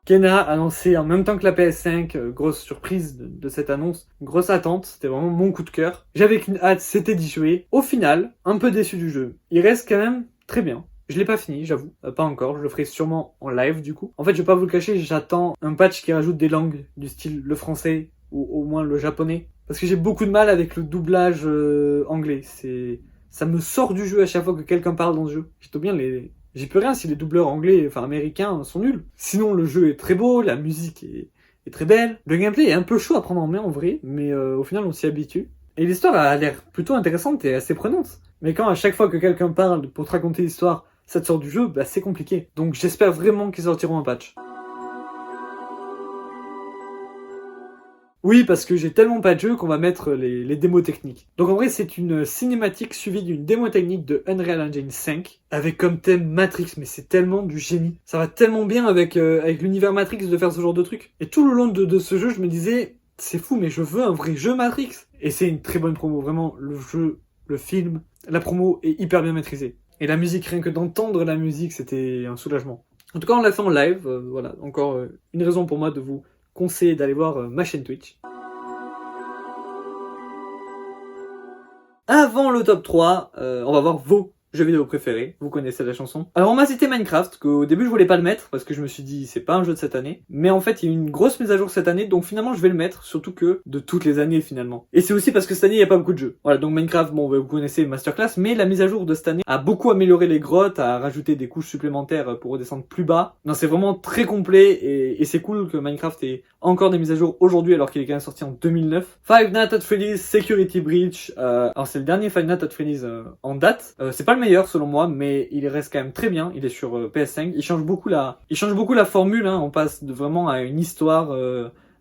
Kena a lancé en même temps que la PS5, grosse surprise de cette annonce, grosse attente, c'était vraiment mon coup de cœur. J'avais qu'une hâte, c'était d'y jouer. Au final, un peu déçu du jeu. Il reste quand même très bien. Je l'ai pas fini, j'avoue, pas encore, je le ferai sûrement en live du coup. En fait, je vais pas vous le cacher, j'attends un patch qui rajoute des langues du style le français, ou au moins le japonais. Parce que j'ai beaucoup de mal avec le doublage anglais. Ça me sort du jeu à chaque fois que quelqu'un parle dans ce jeu. J'y peux rien si les doubleurs anglais, enfin américains, sont nuls. Sinon, le jeu est très beau, la musique est très belle. Le gameplay est un peu chaud à prendre en main en vrai, mais au final, on s'y habitue. Et l'histoire a l'air plutôt intéressante et assez prenante. Mais quand à chaque fois que quelqu'un parle pour te raconter l'histoire, ça te sort du jeu, bah c'est compliqué. Donc j'espère vraiment qu'ils sortiront un patch. Oui, parce que j'ai tellement pas de jeu qu'on va mettre les démos techniques. Donc en vrai, c'est une cinématique suivie d'une démo technique de Unreal Engine 5, avec comme thème Matrix, mais c'est tellement du génie. Ça va tellement bien avec l'univers Matrix de faire ce genre de truc. Et tout le long de ce jeu, je me disais, c'est fou, mais je veux un vrai jeu Matrix. Et c'est une très bonne promo, vraiment, le jeu, le film, la promo est hyper bien maîtrisée. Et la musique, rien que d'entendre la musique, c'était un soulagement. En tout cas, on l'a fait en live, voilà, encore une raison pour moi de vous conseiller d'aller voir ma chaîne Twitch. Avant le top 3, on va voir vos jeux vidéo préférés. Vous connaissez la chanson. Alors on m'a cité Minecraft, qu'au début je voulais pas le mettre, parce que je me suis dit c'est pas un jeu de cette année. Mais en fait il y a eu une grosse mise à jour cette année, donc finalement je vais le mettre, surtout que de toutes les années finalement. Et c'est aussi parce que cette année il y a pas beaucoup de jeux. Voilà, donc Minecraft, bon vous connaissez Masterclass, mais la mise à jour de cette année a beaucoup amélioré les grottes, a rajouté des couches supplémentaires pour redescendre plus bas. Non, c'est vraiment très complet, et c'est cool que Minecraft ait encore des mises à jour aujourd'hui alors qu'il est quand même sorti en 2009. Five Nights at Freddy's Security Breach, alors c'est le dernier Five Nights at Freddy's en date. C'est pas le meilleur selon moi, mais il reste quand même très bien. Il est sur PS5. Il change beaucoup la formule. Hein. On passe vraiment à une histoire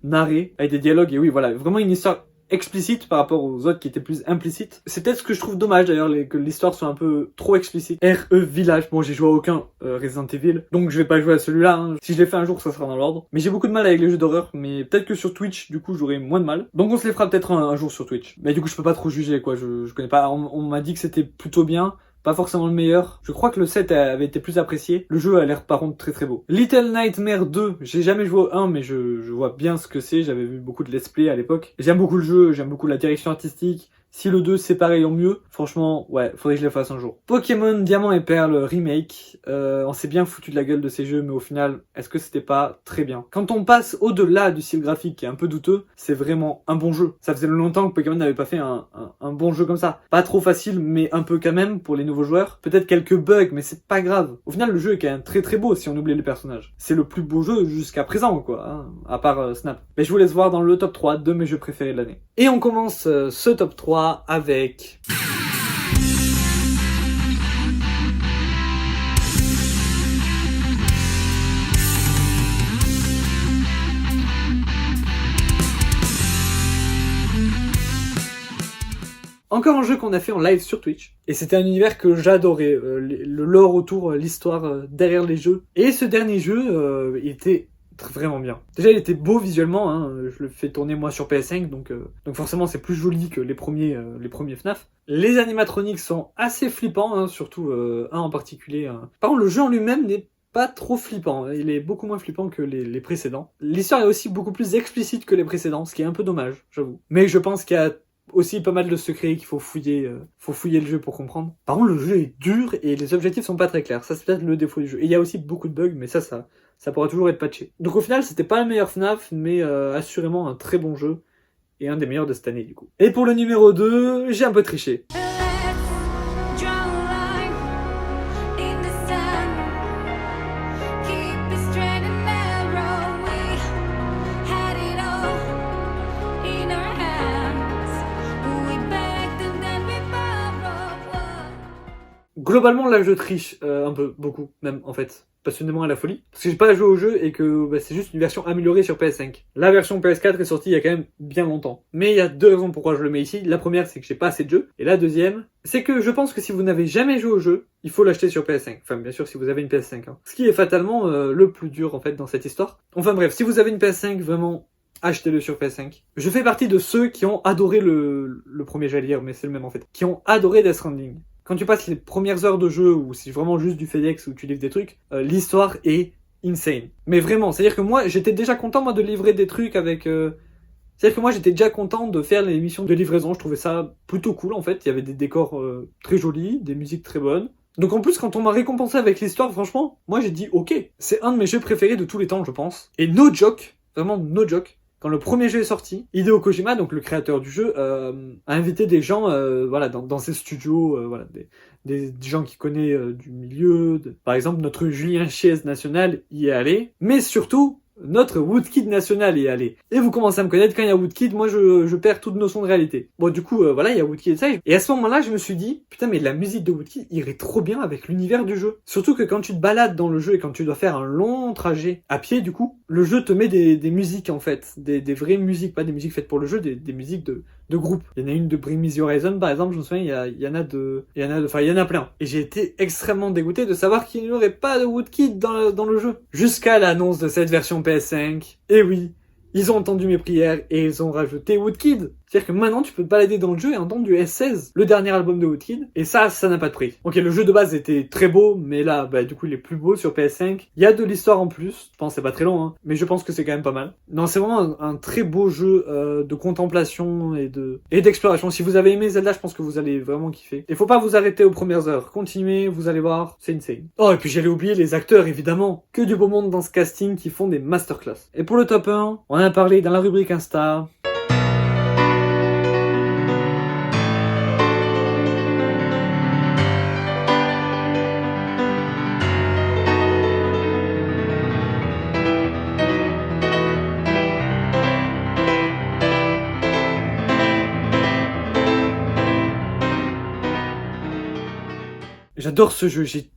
narrée avec des dialogues. Et oui, voilà, vraiment une histoire explicite par rapport aux autres qui étaient plus implicites. C'est peut-être ce que je trouve dommage d'ailleurs, que l'histoire soit un peu trop explicite. RE Village, bon j'ai joué à aucun Resident Evil, donc je vais pas jouer à celui-là. Hein. Si je l'ai fait un jour, ça sera dans l'ordre. Mais j'ai beaucoup de mal avec les jeux d'horreur, mais peut-être que sur Twitch, du coup, j'aurai moins de mal. Donc on se les fera peut-être un jour sur Twitch. Mais du coup, je peux pas trop juger, quoi. Je connais pas. On m'a dit que c'était plutôt bien. Pas forcément le meilleur. Je crois que le 7 avait été plus apprécié. Le jeu a l'air par contre très très beau. Little Nightmare 2, j'ai jamais joué au 1, mais je vois bien ce que c'est. J'avais vu beaucoup de let's play à l'époque. J'aime beaucoup le jeu, j'aime beaucoup la direction artistique. Si le 2 c'est pareil en mieux, franchement, ouais, faudrait que je le fasse un jour. Pokémon Diamant et Perle Remake, on s'est bien foutu de la gueule de ces jeux, mais au final, est-ce que c'était pas très bien? Quand on passe au-delà du style graphique qui est un peu douteux, c'est vraiment un bon jeu. Ça faisait longtemps que Pokémon n'avait pas fait un bon jeu comme ça. Pas trop facile, mais un peu quand même pour les nouveaux joueurs. Peut-être quelques bugs, mais c'est pas grave. Au final, le jeu est quand même très très beau si on oublie les personnages. C'est le plus beau jeu jusqu'à présent, quoi, hein, à part Snap. Mais je vous laisse voir dans le top 3 de mes jeux préférés de l'année. Et on commence ce top 3 avec... Encore un jeu qu'on a fait en live sur Twitch. Et c'était un univers que j'adorais. Le lore autour, l'histoire derrière les jeux. Et ce dernier jeu, il était vraiment bien. Déjà il était beau visuellement, hein. Je le fais tourner moi sur PS5, donc forcément c'est plus joli que les premiers FNAF. Les animatroniques sont assez flippants, hein, surtout un en particulier. Par contre le jeu en lui-même n'est pas trop flippant, il est beaucoup moins flippant que les précédents. L'histoire est aussi beaucoup plus explicite que les précédents, ce qui est un peu dommage, j'avoue. Mais je pense qu'il y a aussi pas mal de secrets qu'il faut fouiller le jeu pour comprendre. Par contre le jeu est dur et les objectifs sont pas très clairs, ça c'est peut-être le défaut du jeu. Et il y a aussi beaucoup de bugs, mais ça pourra toujours être patché. Donc au final, c'était pas le meilleur FNAF, mais assurément un très bon jeu, et un des meilleurs de cette année du coup. Et pour le numéro 2, j'ai un peu triché. Globalement, là, je triche un peu, beaucoup, même, en fait. Passionnément à la folie. Parce que j'ai pas joué au jeu et que c'est juste une version améliorée sur PS5. La version PS4 est sortie il y a quand même bien longtemps. Mais il y a deux raisons pourquoi je le mets ici. La première, c'est que j'ai pas assez de jeux. Et la deuxième, c'est que je pense que si vous n'avez jamais joué au jeu, il faut l'acheter sur PS5. Enfin, bien sûr, si vous avez une PS5. Hein. Ce qui est fatalement le plus dur, en fait, dans cette histoire. Enfin bref, si vous avez une PS5, vraiment... achetez-le sur PS5. Je fais partie de ceux qui ont adoré le premier, j'allais dire, mais c'est le même en fait. Qui ont adoré Death Stranding. Quand tu passes les premières heures de jeu, ou c'est vraiment juste du FedEx où tu livres des trucs, l'histoire est insane. Mais vraiment, c'est-à-dire que moi, j'étais déjà content moi de livrer des trucs avec... C'est-à-dire que moi, j'étais déjà content de faire les missions de livraison. Je trouvais ça plutôt cool en fait. Il y avait des décors très jolis, des musiques très bonnes. Donc en plus, quand on m'a récompensé avec l'histoire, franchement, moi j'ai dit ok. C'est un de mes jeux préférés de tous les temps, je pense. Et no joke, vraiment no joke. quand le premier jeu est sorti, Hideo Kojima, donc le créateur du jeu, a invité des gens voilà, dans ses studios, voilà, des gens qui connaissent du milieu. Par exemple, notre Julien Chiez national y est allé. Mais surtout, notre Woodkid national y est allé. Et vous commencez à me connaître, quand il y a Woodkid, moi je perds toute notion de réalité. Bon, du coup, voilà, il y a Woodkid et ça. Et à ce moment-là, je me suis dit, putain, mais la musique de Woodkid irait trop bien avec l'univers du jeu. Surtout que quand tu te balades dans le jeu et quand tu dois faire un long trajet à pied, du coup, le jeu te met des musiques en fait. Des vraies musiques, pas des musiques faites pour le jeu, des musiques de groupe. Il y en a une de Bring Me The Horizon, par exemple, je me souviens, il y en a plein. Et j'ai été extrêmement dégoûté de savoir qu'il n'y aurait pas de Woodkid dans le jeu. Jusqu'à l'annonce de cette version PS5. Et oui, ils ont entendu mes prières et ils ont rajouté Woodkid. C'est-à-dire que maintenant, tu peux te balader dans le jeu et entendre du S16, le dernier album de Woodkid, et ça n'a pas de prix. Ok, le jeu de base était très beau, mais là, du coup, il est plus beau sur PS5. Il y a de l'histoire en plus, je pense que c'est pas très long, hein, mais je pense que c'est quand même pas mal. Non, c'est vraiment un très beau jeu de contemplation et d'exploration. Si vous avez aimé Zelda, je pense que vous allez vraiment kiffer. Il faut pas vous arrêter aux premières heures. Continuez, vous allez voir, c'est insane. Oh, et puis j'allais oublier les acteurs, évidemment. Que du beau monde dans ce casting qui font des masterclass. Et pour le top 1, on en a parlé dans la rubrique Insta. J'adore ce jeu, j'ai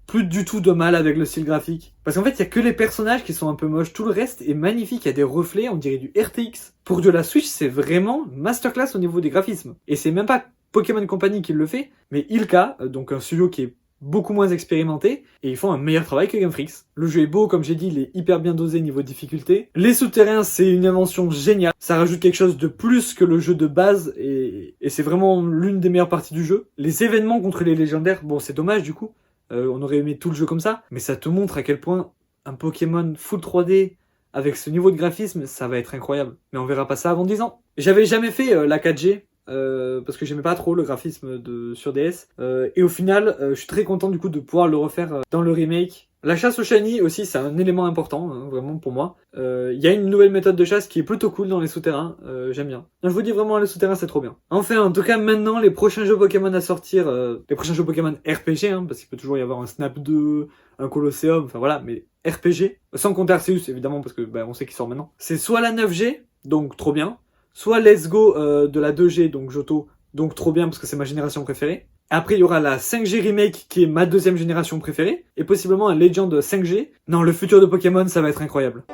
plus du tout de mal avec le style graphique. Parce qu'en fait, il y a que les personnages qui sont un peu moches, tout le reste est magnifique, il y a des reflets, on dirait du RTX. Pour de la Switch, c'est vraiment masterclass au niveau des graphismes. Et c'est même pas Pokémon Company qui le fait, mais Ilka, donc un studio qui est beaucoup moins expérimenté, et ils font un meilleur travail que Game Freak. Le jeu est beau, comme j'ai dit, il est hyper bien dosé niveau difficulté. Les souterrains, c'est une invention géniale. Ça rajoute quelque chose de plus que le jeu de base, et c'est vraiment l'une des meilleures parties du jeu. Les événements contre les légendaires, bon, c'est dommage du coup. On aurait aimé tout le jeu comme ça, mais ça te montre à quel point un Pokémon full 3D, avec ce niveau de graphisme, ça va être incroyable. Mais on verra pas ça avant 10 ans. J'avais jamais fait la 4G, parce que j'aimais pas trop le graphisme sur DS, et au final je suis très content du coup de pouvoir le refaire dans le remake. La chasse au shiny aussi, c'est un élément important, hein, vraiment pour moi. Il y a une nouvelle méthode de chasse qui est plutôt cool dans les souterrains, j'aime bien. Non, je vous dis vraiment, les souterrains c'est trop bien. Enfin, en tout cas maintenant, les prochains jeux Pokémon à sortir, les prochains jeux Pokémon RPG, hein, parce qu'il peut toujours y avoir un Snap 2, un Colosseum, enfin voilà, mais RPG, sans compter Arceus évidemment, parce que on sait qu'il sort maintenant. C'est soit la 9G, donc trop bien, soit Let's Go de la 2G, donc Johto, donc trop bien parce que c'est ma génération préférée. Après, il y aura la 5G Remake qui est ma deuxième génération préférée, et possiblement un Legend 5G. Non, le futur de Pokémon, ça va être incroyable.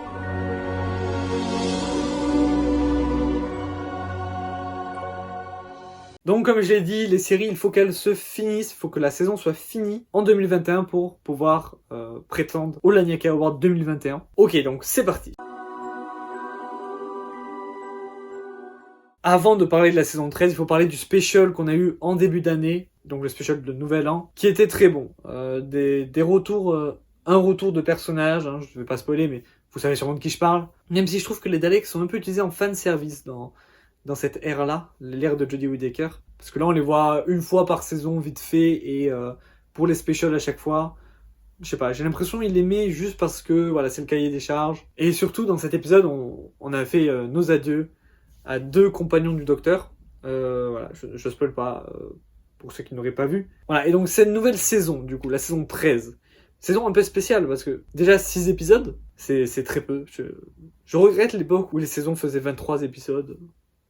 Donc comme je l'ai dit, les séries, il faut qu'elles se finissent, il faut que la saison soit finie en 2021 pour pouvoir prétendre au Laniaka Award 2021. Ok, donc c'est parti. Avant de parler de la saison 13, il faut parler du special qu'on a eu en début d'année, donc le special de Nouvel An, qui était très bon. Des retours, un retour de personnages, hein, je ne vais pas spoiler, mais vous savez sûrement de qui je parle. Même si je trouve que les Daleks sont un peu utilisés en fanservice dans cette ère-là, l'ère de Jodie Whittaker. Parce que là, on les voit une fois par saison, vite fait, et pour les specials à chaque fois. Je sais pas, j'ai l'impression qu'il les met juste parce que voilà, c'est le cahier des charges. Et surtout, dans cet épisode, on a fait nos adieux à 2 compagnons du docteur. Voilà, je spoil pas pour ceux qui n'auraient pas vu. Voilà, et donc cette nouvelle saison, du coup, la saison 13. Saison un peu spéciale parce que déjà 6 épisodes, c'est très peu. Je regrette l'époque où les saisons faisaient 23 épisodes.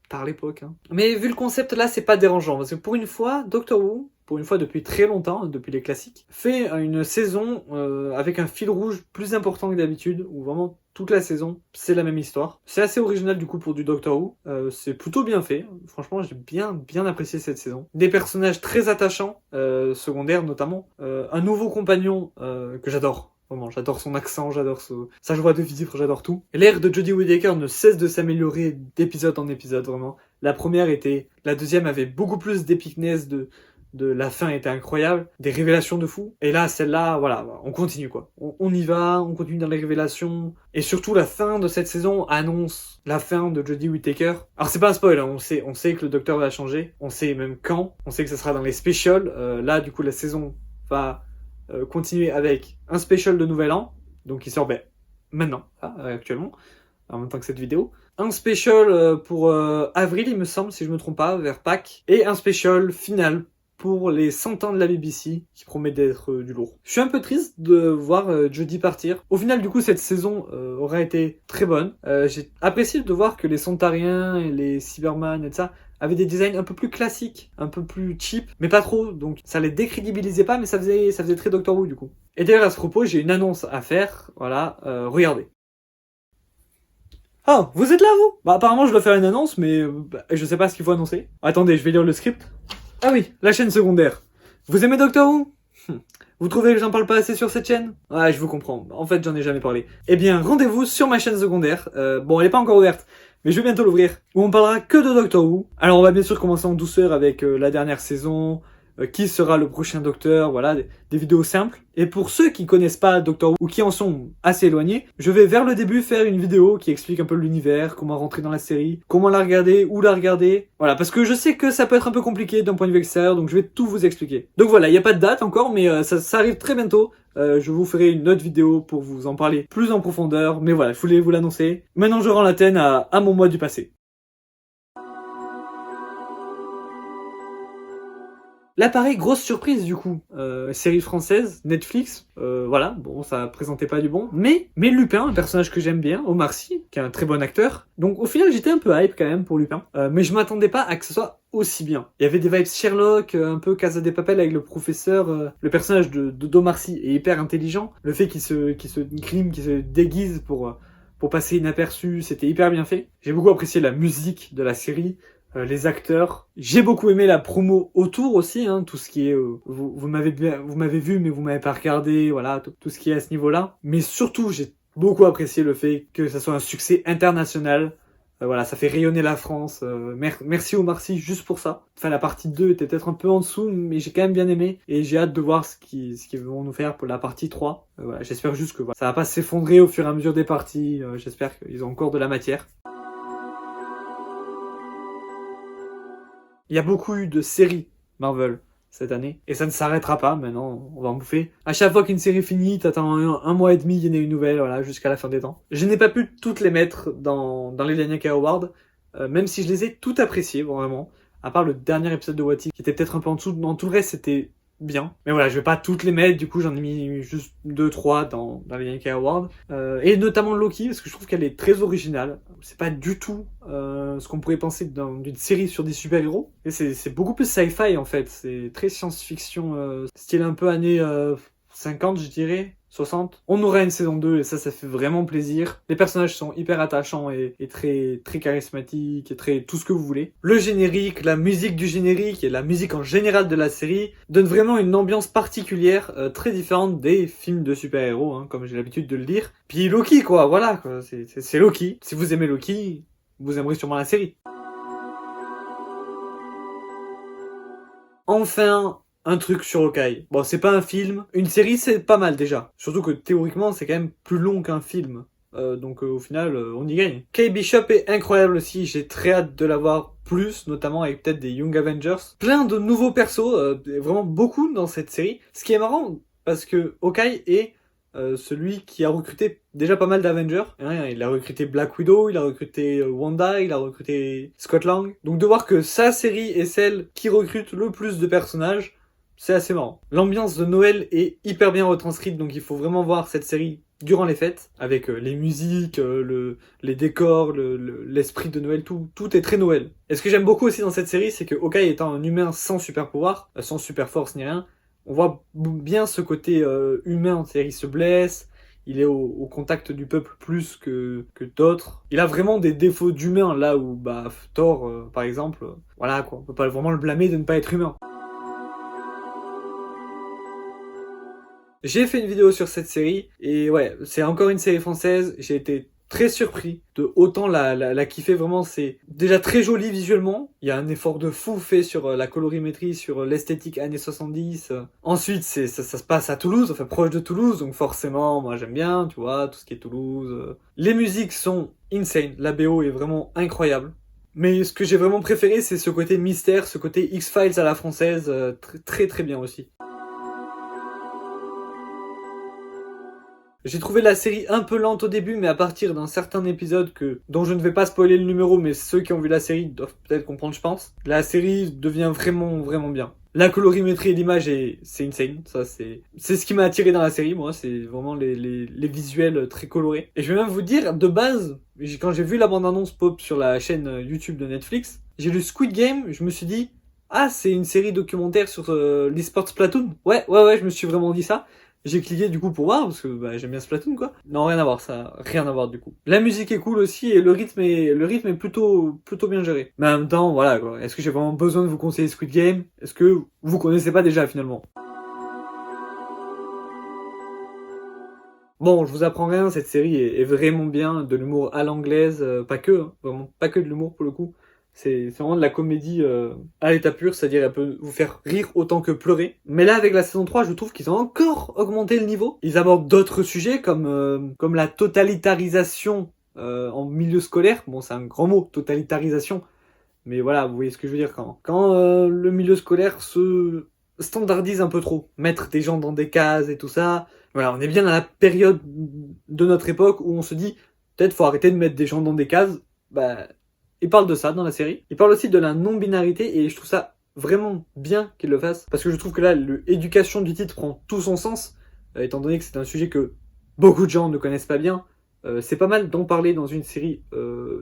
Tard l'époque, hein. Mais vu le concept là, c'est pas dérangeant parce que pour une fois, Doctor Who, pour une fois depuis très longtemps, depuis les classiques, fait une saison avec un fil rouge plus important que d'habitude, où vraiment toute la saison, c'est la même histoire. C'est assez original du coup pour du Doctor Who, c'est plutôt bien fait, franchement j'ai bien apprécié cette saison. Des personnages très attachants, secondaires notamment, un nouveau compagnon que j'adore. Vraiment, j'adore son accent, j'adore sa joie de vivre, j'adore tout. L'ère de Jodie Whittaker ne cesse de s'améliorer d'épisode en épisode, vraiment. La deuxième avait beaucoup plus d'épicness, la fin était incroyable, des révélations de fou. Et là, celle-là, voilà, on continue quoi. On y va, on continue dans les révélations. Et surtout, la fin de cette saison annonce la fin de Jodie Whittaker. Alors c'est pas un spoil, hein, on sait que le docteur va changer, on sait même quand, on sait que ça sera dans les specials. Là, du coup, la saison va continuer avec un special de Nouvel An, donc qui sort maintenant, là, actuellement, en même temps que cette vidéo. un special pour avril, il me semble, si je me trompe pas, vers Pâques, et un special final pour les 100 ans de la BBC, qui promet d'être du lourd. Je suis un peu triste de voir Jodie partir. Au final, du coup, cette saison aura été très bonne. J'ai apprécié de voir que les Sontariens et les Cyberman et tout ça avaient des designs un peu plus classiques, un peu plus cheap, mais pas trop, donc ça les décrédibilisait pas, mais ça faisait très Doctor Who, du coup. Et d'ailleurs, à ce propos, j'ai une annonce à faire, voilà, regardez. Oh, vous êtes là, vous? Bah, apparemment, je dois faire une annonce, mais je sais pas ce qu'il faut annoncer. Attendez, je vais lire le script. Ah oui, la chaîne secondaire. Vous aimez Doctor Who? Vous trouvez que j'en parle pas assez sur cette chaîne? Ouais, je vous comprends. En fait, j'en ai jamais parlé. Eh bien, rendez-vous sur ma chaîne secondaire. Bon, elle est pas encore ouverte, mais je vais bientôt l'ouvrir. Où on parlera que de Doctor Who. Alors, on va bien sûr commencer en douceur avec la dernière saison, qui sera le prochain Docteur, voilà, des vidéos simples. Et pour ceux qui connaissent pas Doctor Who ou qui en sont assez éloignés, je vais vers le début faire une vidéo qui explique un peu l'univers, comment rentrer dans la série, comment la regarder, où la regarder. Voilà, parce que je sais que ça peut être un peu compliqué d'un point de vue extérieur, donc je vais tout vous expliquer. Donc voilà, il n'y a pas de date encore, mais ça arrive très bientôt. Je vous ferai une autre vidéo pour vous en parler plus en profondeur, mais voilà, je voulais vous l'annoncer. Maintenant, je rends l'antenne à mon moi du passé. Là, pareil, grosse surprise du coup. Série française, Netflix, voilà, bon, ça présentait pas du bon. Mais Lupin, un personnage que j'aime bien, Omar Sy, qui est un très bon acteur. Donc au final, j'étais un peu hype quand même pour Lupin. Mais je m'attendais pas à que ce soit aussi bien. Il y avait des vibes Sherlock, un peu Casa de Papel avec le professeur. Le personnage d'Omar Sy est hyper intelligent. Le fait qu'il se déguise pour passer inaperçu, c'était hyper bien fait. J'ai beaucoup apprécié la musique de la série. Les acteurs. J'ai beaucoup aimé la promo autour aussi, hein, tout ce qui est... vous m'avez vu, mais vous m'avez pas regardé, voilà, tout ce qui est à ce niveau-là. Mais surtout, j'ai beaucoup apprécié le fait que ça soit un succès international. Voilà, ça fait rayonner la France. Merci Omar Sy juste pour ça. Enfin, la partie 2 était peut-être un peu en dessous, mais j'ai quand même bien aimé. Et j'ai hâte de voir ce qu'ils vont nous faire pour la partie 3. Voilà, j'espère juste que voilà, ça va pas s'effondrer au fur et à mesure des parties. J'espère qu'ils ont encore de la matière. Il y a beaucoup eu de séries Marvel cette année, et ça ne s'arrêtera pas, maintenant on va en bouffer. À chaque fois qu'une série finit, t'attends un mois et demi, il y en a une nouvelle, voilà, jusqu'à la fin des temps. Je n'ai pas pu toutes les mettre dans les Laniaka Awards, même si je les ai toutes appréciées, vraiment. À part le dernier épisode de What If, qui était peut-être un peu en dessous, dans tout le reste c'était bien. Mais voilà, je vais pas toutes les mettre, du coup j'en ai mis juste 2-3 dans les Yankee Awards. Et notamment Loki, parce que je trouve qu'elle est très originale. C'est pas du tout ce qu'on pourrait penser d'une série sur des super-héros. Et c'est beaucoup plus sci-fi en fait, c'est très science-fiction, style un peu années 50 je dirais. 60. On aura une saison 2 et ça fait vraiment plaisir. Les personnages sont hyper attachants et très, très charismatiques et très tout ce que vous voulez. Le générique, la musique du générique et la musique en général de la série donnent vraiment une ambiance particulière, très différente des films de super-héros, hein, comme j'ai l'habitude de le dire. Puis Loki quoi, voilà, quoi. C'est Loki. Si vous aimez Loki, vous aimerez sûrement la série. Enfin, un truc sur Hawkeye. Bon, c'est pas un film. Une série, c'est pas mal déjà. Surtout que théoriquement, c'est quand même plus long qu'un film. Donc au final, on y gagne. Kate Bishop est incroyable aussi. J'ai très hâte de la voir plus, notamment avec peut-être des Young Avengers. Plein de nouveaux persos, vraiment beaucoup dans cette série. Ce qui est marrant, parce que Hawkeye est celui qui a recruté déjà pas mal d'Avengers. Il a recruté Black Widow, il a recruté Wanda, il a recruté Scott Lang. Donc de voir que sa série est celle qui recrute le plus de personnages, c'est assez marrant. L'ambiance de Noël est hyper bien retranscrite, donc il faut vraiment voir cette série durant les fêtes, avec les musiques, les décors, l'esprit de Noël, tout est très Noël. Et ce que j'aime beaucoup aussi dans cette série, c'est que Hawkeye étant un humain sans super pouvoir, sans super force ni rien, on voit bien ce côté humain, c'est-à-dire il se blesse, il est au contact du peuple plus que d'autres. Il a vraiment des défauts d'humain, là où Thor, par exemple, voilà quoi, on peut pas vraiment le blâmer de ne pas être humain. J'ai fait une vidéo sur cette série, et ouais, c'est encore une série française, j'ai été très surpris de autant la kiffer, vraiment c'est déjà très joli visuellement, il y a un effort de fou fait sur la colorimétrie, sur l'esthétique années 70, ensuite ça se passe à Toulouse, enfin proche de Toulouse, donc forcément moi j'aime bien, tu vois, tout ce qui est Toulouse. Les musiques sont insane, la BO est vraiment incroyable. Mais ce que j'ai vraiment préféré, c'est ce côté mystère, ce côté X-Files à la française, très très bien aussi. J'ai trouvé la série un peu lente au début, mais à partir d'un certain épisode dont je ne vais pas spoiler le numéro, mais ceux qui ont vu la série doivent peut-être comprendre, je pense. La série devient vraiment, vraiment bien. La colorimétrie et l'image, c'est insane. Ça, c'est ce qui m'a attiré dans la série, moi. C'est vraiment les visuels très colorés. Et je vais même vous dire, de base, quand j'ai vu la bande-annonce pop sur la chaîne YouTube de Netflix, j'ai lu Squid Game, je me suis dit, ah, c'est une série documentaire sur l'e-sport Splatoon. Ouais, je me suis vraiment dit ça. J'ai cliqué du coup pour voir, parce que j'aime bien Splatoon quoi. Non, rien à voir, ça, rien à voir du coup. La musique est cool aussi, et le rythme est plutôt bien géré. Mais en même temps, voilà quoi. Est-ce que j'ai vraiment besoin de vous conseiller Squid Game? Est-ce que vous connaissez pas déjà finalement? Bon, je vous apprends rien, cette série est vraiment bien, de l'humour à l'anglaise, pas que, hein, vraiment pas que de l'humour pour le coup. C'est vraiment de la comédie à l'état pur, c'est-à-dire elle peut vous faire rire autant que pleurer. Mais là, avec la saison 3, je trouve qu'ils ont encore augmenté le niveau. Ils abordent d'autres sujets comme la totalitarisation en milieu scolaire. Bon, c'est un grand mot, totalitarisation. Mais voilà, vous voyez ce que je veux dire quand le milieu scolaire se standardise un peu trop. Mettre des gens dans des cases et tout ça. Voilà, on est bien à la période de notre époque où on se dit, peut-être faut arrêter de mettre des gens dans des cases. Il parle de ça dans la série. Il parle aussi de la non-binarité et je trouve ça vraiment bien qu'il le fasse. Parce que je trouve que là, l'éducation du titre prend tout son sens, étant donné que c'est un sujet que beaucoup de gens ne connaissent pas bien. C'est pas mal d'en parler dans une série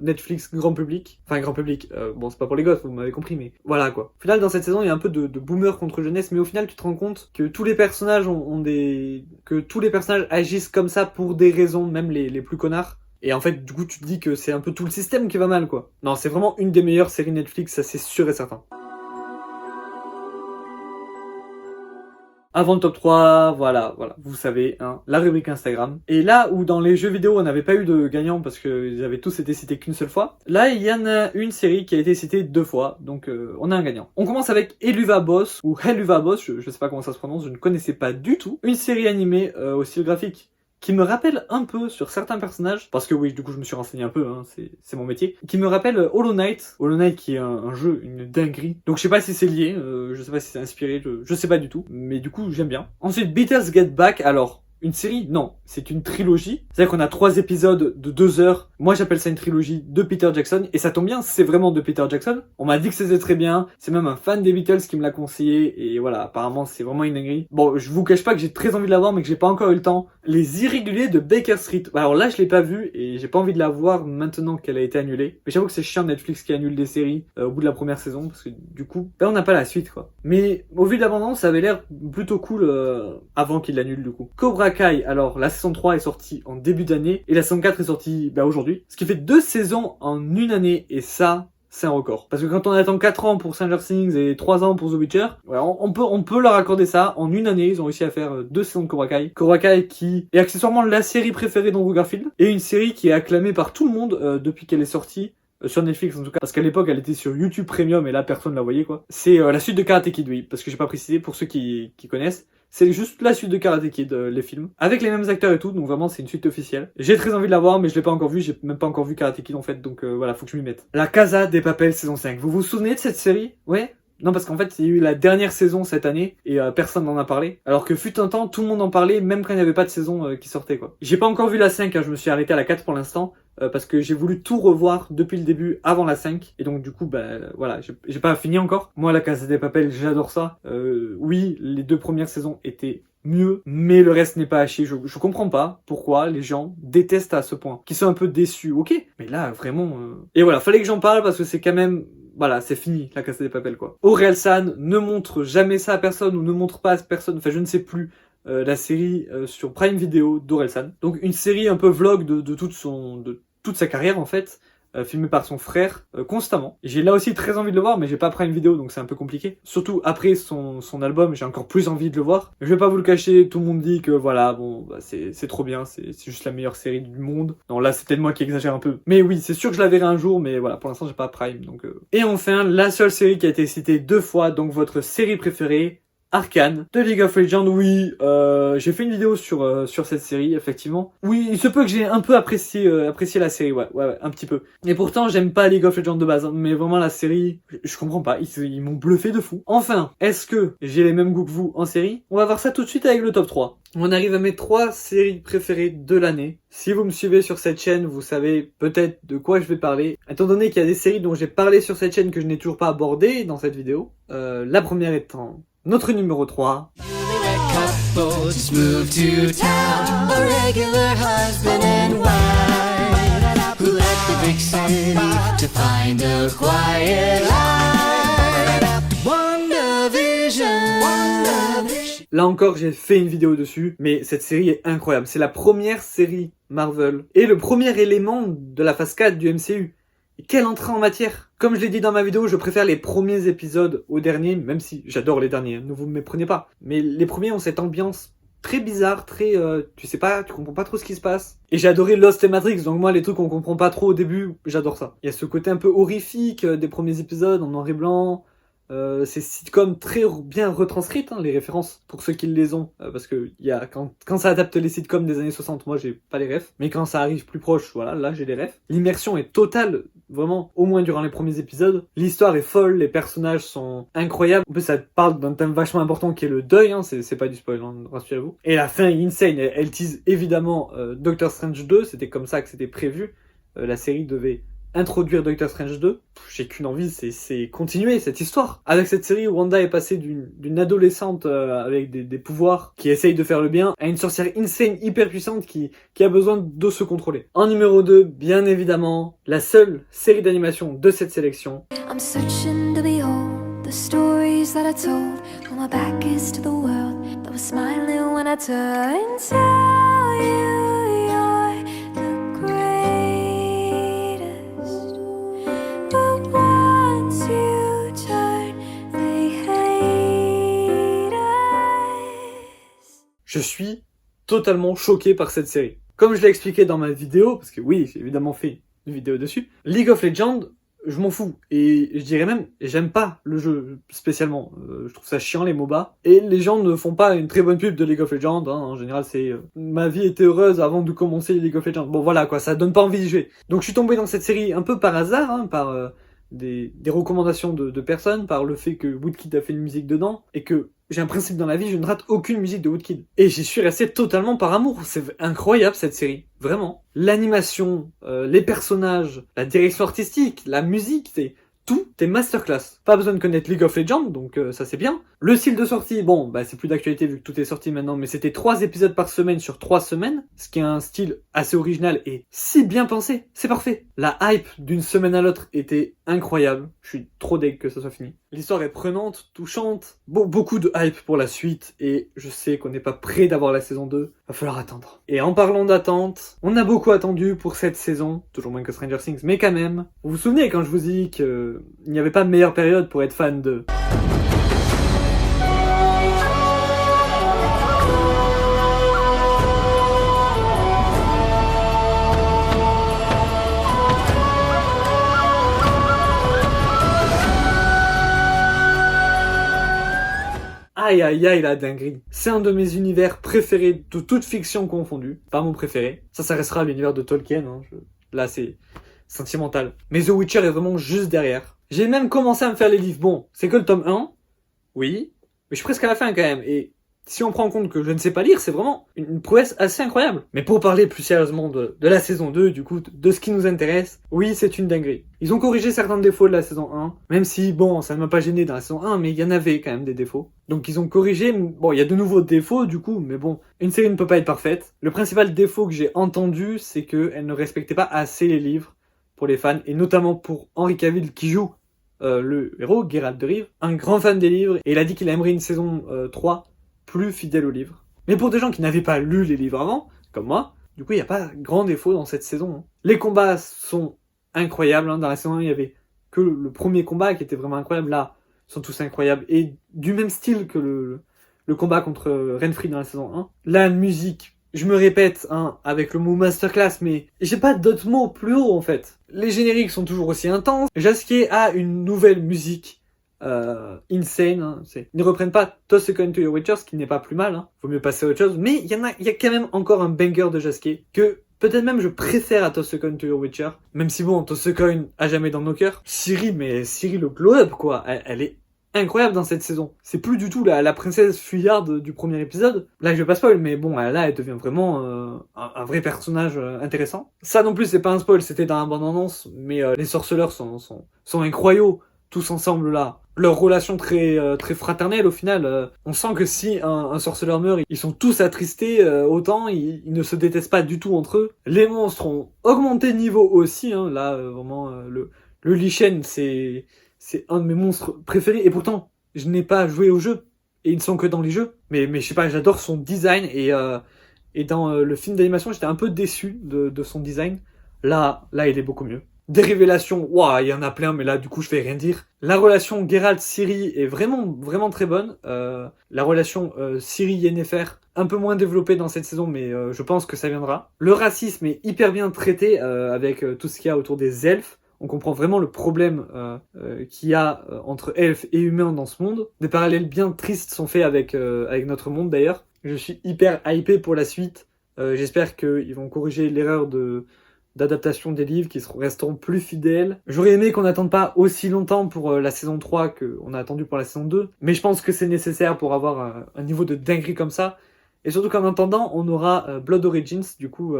Netflix grand public. Enfin, grand public. Bon, c'est pas pour les gosses, vous m'avez compris, mais voilà quoi. Au final, dans cette saison, il y a un peu de boomer contre jeunesse, mais au final, tu te rends compte que tous les personnages que tous les personnages agissent comme ça pour des raisons, même les plus connards. Et en fait, du coup, tu te dis que c'est un peu tout le système qui va mal, quoi. Non, c'est vraiment une des meilleures séries Netflix, ça c'est sûr et certain. Avant le top 3, voilà, vous savez, hein, la rubrique Instagram. Et là où dans les jeux vidéo on n'avait pas eu de gagnant parce qu'ils avaient tous été cités qu'une seule fois, là il y en a une série qui a été citée 2 fois, donc on a un gagnant. On commence avec Helluva Boss, ou Helluva Boss, je sais pas comment ça se prononce, je ne connaissais pas du tout. Une série animée au style graphique qui me rappelle un peu sur certains personnages, parce que oui, du coup je me suis renseigné un peu, hein, c'est mon métier, qui me rappelle Hollow Knight qui est un jeu, une dinguerie. Donc je sais pas si c'est lié, je sais pas si c'est inspiré, je sais pas du tout, mais du coup j'aime bien. Ensuite, Beatles Get Back, alors... Une série? Non, c'est une trilogie. C'est-à-dire qu'on a 3 épisodes de 2 heures. Moi, j'appelle ça une trilogie de Peter Jackson. Et ça tombe bien, c'est vraiment de Peter Jackson. On m'a dit que c'était très bien. C'est même un fan des Beatles qui me l'a conseillé. Et voilà, apparemment, c'est vraiment une dinguerie. Bon, je vous cache pas que j'ai très envie de la voir, mais que j'ai pas encore eu le temps. Les Irréguliers de Baker Street. Alors là, je l'ai pas vu et j'ai pas envie de la voir maintenant qu'elle a été annulée. Mais j'avoue que c'est chiant Netflix qui annule des séries au bout de la première saison. Parce que du coup, on n'a pas la suite, quoi. Mais au vu de l'abondance, ça avait l'air plutôt cool avant qu'il l'annule, du coup. Cobra Kai, alors la saison 3 est sortie en début d'année et la saison 4 est sortie aujourd'hui. Ce qui fait 2 saisons en une année et ça, c'est un record. Parce que quand on attend 4 ans pour Stranger Things et 3 ans pour The Witcher, ouais, on peut leur accorder ça. En une année, ils ont réussi à faire 2 saisons de Cobra Kai. Cobra Kai qui est accessoirement la série préférée d'Andrew Garfield et une série qui est acclamée par tout le monde depuis qu'elle est sortie. Sur Netflix en tout cas, parce qu'à l'époque elle était sur YouTube Premium et là personne la voyait quoi. C'est la suite de Karate Kid, oui, parce que j'ai pas précisé pour ceux qui connaissent. C'est juste la suite de Karate Kid, les films. Avec les mêmes acteurs et tout, donc vraiment c'est une suite officielle. J'ai très envie de la voir, mais je l'ai pas encore vu, j'ai même pas encore vu Karate Kid en fait, donc voilà, faut que je m'y mette. La Casa des Papel saison 5. Vous vous souvenez de cette série? Ouais? Non, parce qu'en fait, il y a eu la dernière saison cette année et personne n'en a parlé. Alors que fut un temps, tout le monde en parlait, même quand il n'y avait pas de saison qui sortait, quoi. J'ai pas encore vu la 5, hein, je me suis arrêté à la 4 pour l'instant, parce que j'ai voulu tout revoir depuis le début, avant la 5. Et donc, du coup, voilà, j'ai pas fini encore. Moi, la Casa des Papel, j'adore ça. Oui, les 2 premières saisons étaient mieux, mais le reste n'est pas à chier. Je comprends pas pourquoi les gens détestent à ce point, qui sont un peu déçus, ok, mais là, vraiment... Et voilà, fallait que j'en parle parce que c'est quand même... Voilà, c'est fini, la Casa des Papel, quoi. Orelsan ne montre jamais ça à personne ou ne montre pas à personne, enfin je ne sais plus, la série sur Prime Video d'Orelsan. Donc une série un peu vlog de toute sa carrière en fait, filmée par son frère constamment. J'ai là aussi très envie de le voir, mais j'ai pas Prime Video donc c'est un peu compliqué. Surtout après son album, j'ai encore plus envie de le voir. Je vais pas vous le cacher, tout le monde dit que voilà, bon, c'est trop bien, c'est juste la meilleure série du monde. Non, là c'est peut-être moi qui exagère un peu. Mais oui, c'est sûr que je la verrai un jour, mais voilà, pour l'instant j'ai pas Prime donc... Et enfin, la seule série qui a été citée 2 fois, donc votre série préférée, Arcane, de League of Legends, oui, j'ai fait une vidéo sur cette série, effectivement. Oui, il se peut que j'ai un peu apprécié la série, ouais, un petit peu. Et pourtant, j'aime pas League of Legends de base, hein, mais vraiment la série, je comprends pas, ils m'ont bluffé de fou. Enfin, est-ce que j'ai les mêmes goûts que vous en série? On va voir ça tout de suite avec le top 3. On arrive à mes 3 séries préférées de l'année. Si vous me suivez sur cette chaîne, vous savez peut-être de quoi je vais parler. Étant donné qu'il y a des séries dont j'ai parlé sur cette chaîne que je n'ai toujours pas abordées dans cette vidéo. La première étant notre numéro 3. Là encore, j'ai fait une vidéo dessus, mais cette série est incroyable. C'est la première série Marvel et le premier élément de la phase 4 du MCU. Et quelle entrée en matière! Comme je l'ai dit dans ma vidéo, je préfère les premiers épisodes aux derniers, même si j'adore les derniers, ne vous méprenez pas. Mais les premiers ont cette ambiance très bizarre, très... tu comprends pas trop ce qui se passe. Et j'ai adoré Lost et Matrix, donc moi les trucs qu'on comprend pas trop au début, j'adore ça. Il y a ce côté un peu horrifique des premiers épisodes, en noir et blanc... ces sitcoms très bien retranscrites, hein, les références, pour ceux qui les ont, parce que quand ça adapte les sitcoms des années 60, moi j'ai pas les refs, mais quand ça arrive plus proche, voilà, là j'ai les refs. L'immersion est totale, vraiment, au moins durant les premiers épisodes. L'histoire est folle, les personnages sont incroyables. En plus, ça parle d'un thème vachement important qui est le deuil, hein, c'est pas du spoil, hein, rassurez-vous. Et la fin est insane, elle tease évidemment Doctor Strange 2, c'était comme ça que c'était prévu. La série devait introduire Doctor Strange 2, j'ai qu'une envie, c'est continuer cette histoire. Avec cette série, Wanda est passée d'une adolescente avec des pouvoirs qui essaye de faire le bien à une sorcière insane, hyper puissante qui a besoin de se contrôler. En numéro 2, bien évidemment, la seule série d'animation de cette sélection. I'm searching to behold the stories that I told when my back is to the world that was smiling when I turned to you. Je suis totalement choqué par cette série. Comme je l'ai expliqué dans ma vidéo, parce que oui, j'ai évidemment fait une vidéo dessus, League of Legends, je m'en fous. Et je dirais même, j'aime pas le jeu spécialement. Je trouve ça chiant les MOBA. Et les gens ne font pas une très bonne pub de League of Legends. Hein. En général, c'est ma vie était heureuse avant de commencer League of Legends. Bon voilà quoi, ça donne pas envie de jouer. Donc je suis tombé dans cette série un peu par hasard, hein, par des recommandations de personnes, par le fait que Woodkid a fait une musique dedans, et que j'ai un principe dans la vie, je ne rate aucune musique de Woodkid. Et j'y suis resté totalement par amour. C'est incroyable cette série, vraiment. L'animation, les personnages, la direction artistique, la musique, tout est masterclass. Pas besoin de connaître League of Legends, donc ça c'est bien. Le style de sortie, bon, bah c'est plus d'actualité vu que tout est sorti maintenant, mais c'était 3 épisodes par semaine sur 3 semaines, ce qui est un style assez original et si bien pensé, c'est parfait. La hype d'une semaine à l'autre était incroyable, je suis trop deg que ça soit fini. L'histoire est prenante, touchante, beaucoup de hype pour la suite, et je sais qu'on n'est pas prêt d'avoir la saison 2, va falloir attendre. Et en parlant d'attente, on a beaucoup attendu pour cette saison, toujours moins que Stranger Things, mais quand même. Vous vous souvenez quand je vous dis qu'il n'y avait pas de meilleure période pour être fan de... Aïe aïe aïe la dinguerie. C'est un de mes univers préférés de toute fiction confondue. Pas mon préféré. Ça restera l'univers de Tolkien. Hein. Là c'est sentimental. Mais The Witcher est vraiment juste derrière. J'ai même commencé à me faire les livres. Bon, c'est que le tome 1. Oui. Mais je suis presque à la fin quand même. Et si on prend en compte que je ne sais pas lire, c'est vraiment une prouesse assez incroyable. Mais pour parler plus sérieusement de la saison 2, du coup, de ce qui nous intéresse, oui, c'est une dinguerie. Ils ont corrigé certains défauts de la saison 1, même si, bon, ça ne m'a pas gêné dans la saison 1, mais il y en avait quand même des défauts. Donc ils ont corrigé, bon, il y a de nouveaux défauts, du coup, mais bon, une série ne peut pas être parfaite. Le principal défaut que j'ai entendu, c'est qu'elle ne respectait pas assez les livres pour les fans, et notamment pour Henry Cavill qui joue le héros, Geralt de Rivia, un grand fan des livres, et il a dit qu'il aimerait une saison 3 plus fidèle au livre. Mais pour des gens qui n'avaient pas lu les livres avant, comme moi, du coup il n'y a pas grand défaut dans cette saison. Hein. Les combats sont incroyables, hein. Dans la saison 1 il n'y avait que le premier combat qui était vraiment incroyable, là ils sont tous incroyables, et du même style que le combat contre Renfri dans la saison 1. La musique, je me répète hein, avec le mot masterclass, mais j'ai pas d'autres mots plus haut en fait. Les génériques sont toujours aussi intenses, Jasquier a une nouvelle musique Insane, hein, ils ne reprennent pas Toss a Coin to Your Witcher, ce qui n'est pas plus mal, hein. Faut mieux passer à autre chose, mais il y a quand même encore un banger de Jasquet, que peut-être même je préfère à Toss a Coin to Your Witcher, même si bon, Toss a Coin à jamais dans nos cœurs. Ciri le glow-up, quoi, elle est incroyable dans cette saison. C'est plus du tout la princesse fuyarde du premier épisode. Là, je vais pas spoil, mais bon, là, elle devient vraiment un vrai personnage intéressant. Ça non plus, c'est pas un spoil, c'était dans la bande-annonce, mais les sorceleurs sont incroyables, tous ensemble là. Leur relation très fraternelle au final. On sent que si un sorceleur meurt, ils sont tous attristés autant, ils ne se détestent pas du tout entre eux. Les monstres ont augmenté de niveau aussi, hein. Là, vraiment, le Lich Shen, c'est un de mes monstres préférés, et pourtant, je n'ai pas joué au jeu, et ils ne sont que dans les jeux. Mais je sais pas, j'adore son design, et dans le film d'animation, j'étais un peu déçu de son design. Là, il est beaucoup mieux. Des révélations, waouh, il y en a plein, mais là, du coup, je vais rien dire. La relation Geralt-Ciri est vraiment, vraiment très bonne. La relation Ciri-Yennefer, un peu moins développée dans cette saison, mais je pense que ça viendra. Le racisme est hyper bien traité avec tout ce qu'il y a autour des elfes. On comprend vraiment le problème qu'il y a entre elfes et humains dans ce monde. Des parallèles bien tristes sont faits avec notre monde d'ailleurs. Je suis hyper hypé pour la suite. J'espère qu'ils vont corriger l'erreur d'adaptation des livres, qui resteront plus fidèles. J'aurais aimé qu'on n'attende pas aussi longtemps pour la saison 3 qu'on a attendu pour la saison 2, mais je pense que c'est nécessaire pour avoir un niveau de dinguerie comme ça. Et surtout qu'en attendant, on aura Blood Origins, du coup,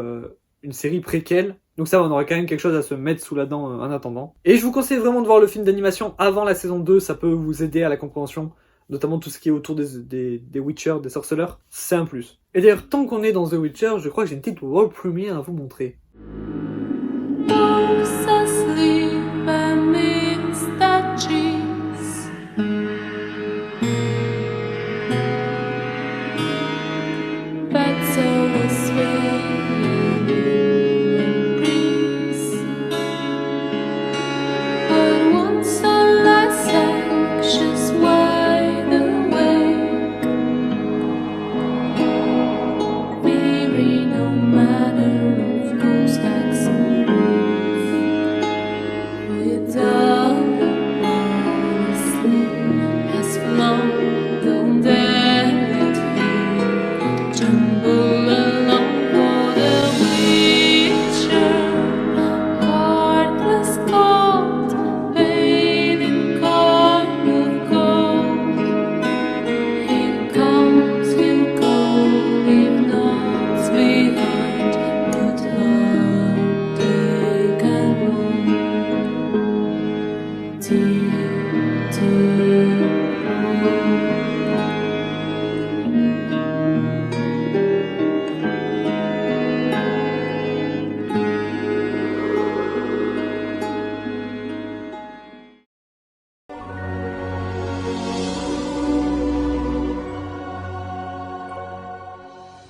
une série préquelle. Donc ça, on aura quand même quelque chose à se mettre sous la dent en attendant. Et je vous conseille vraiment de voir le film d'animation avant la saison 2, ça peut vous aider à la compréhension, notamment tout ce qui est autour des Witcher, des sorceleurs, c'est un plus. Et d'ailleurs, tant qu'on est dans The Witcher, je crois que j'ai une petite world premiere à vous montrer.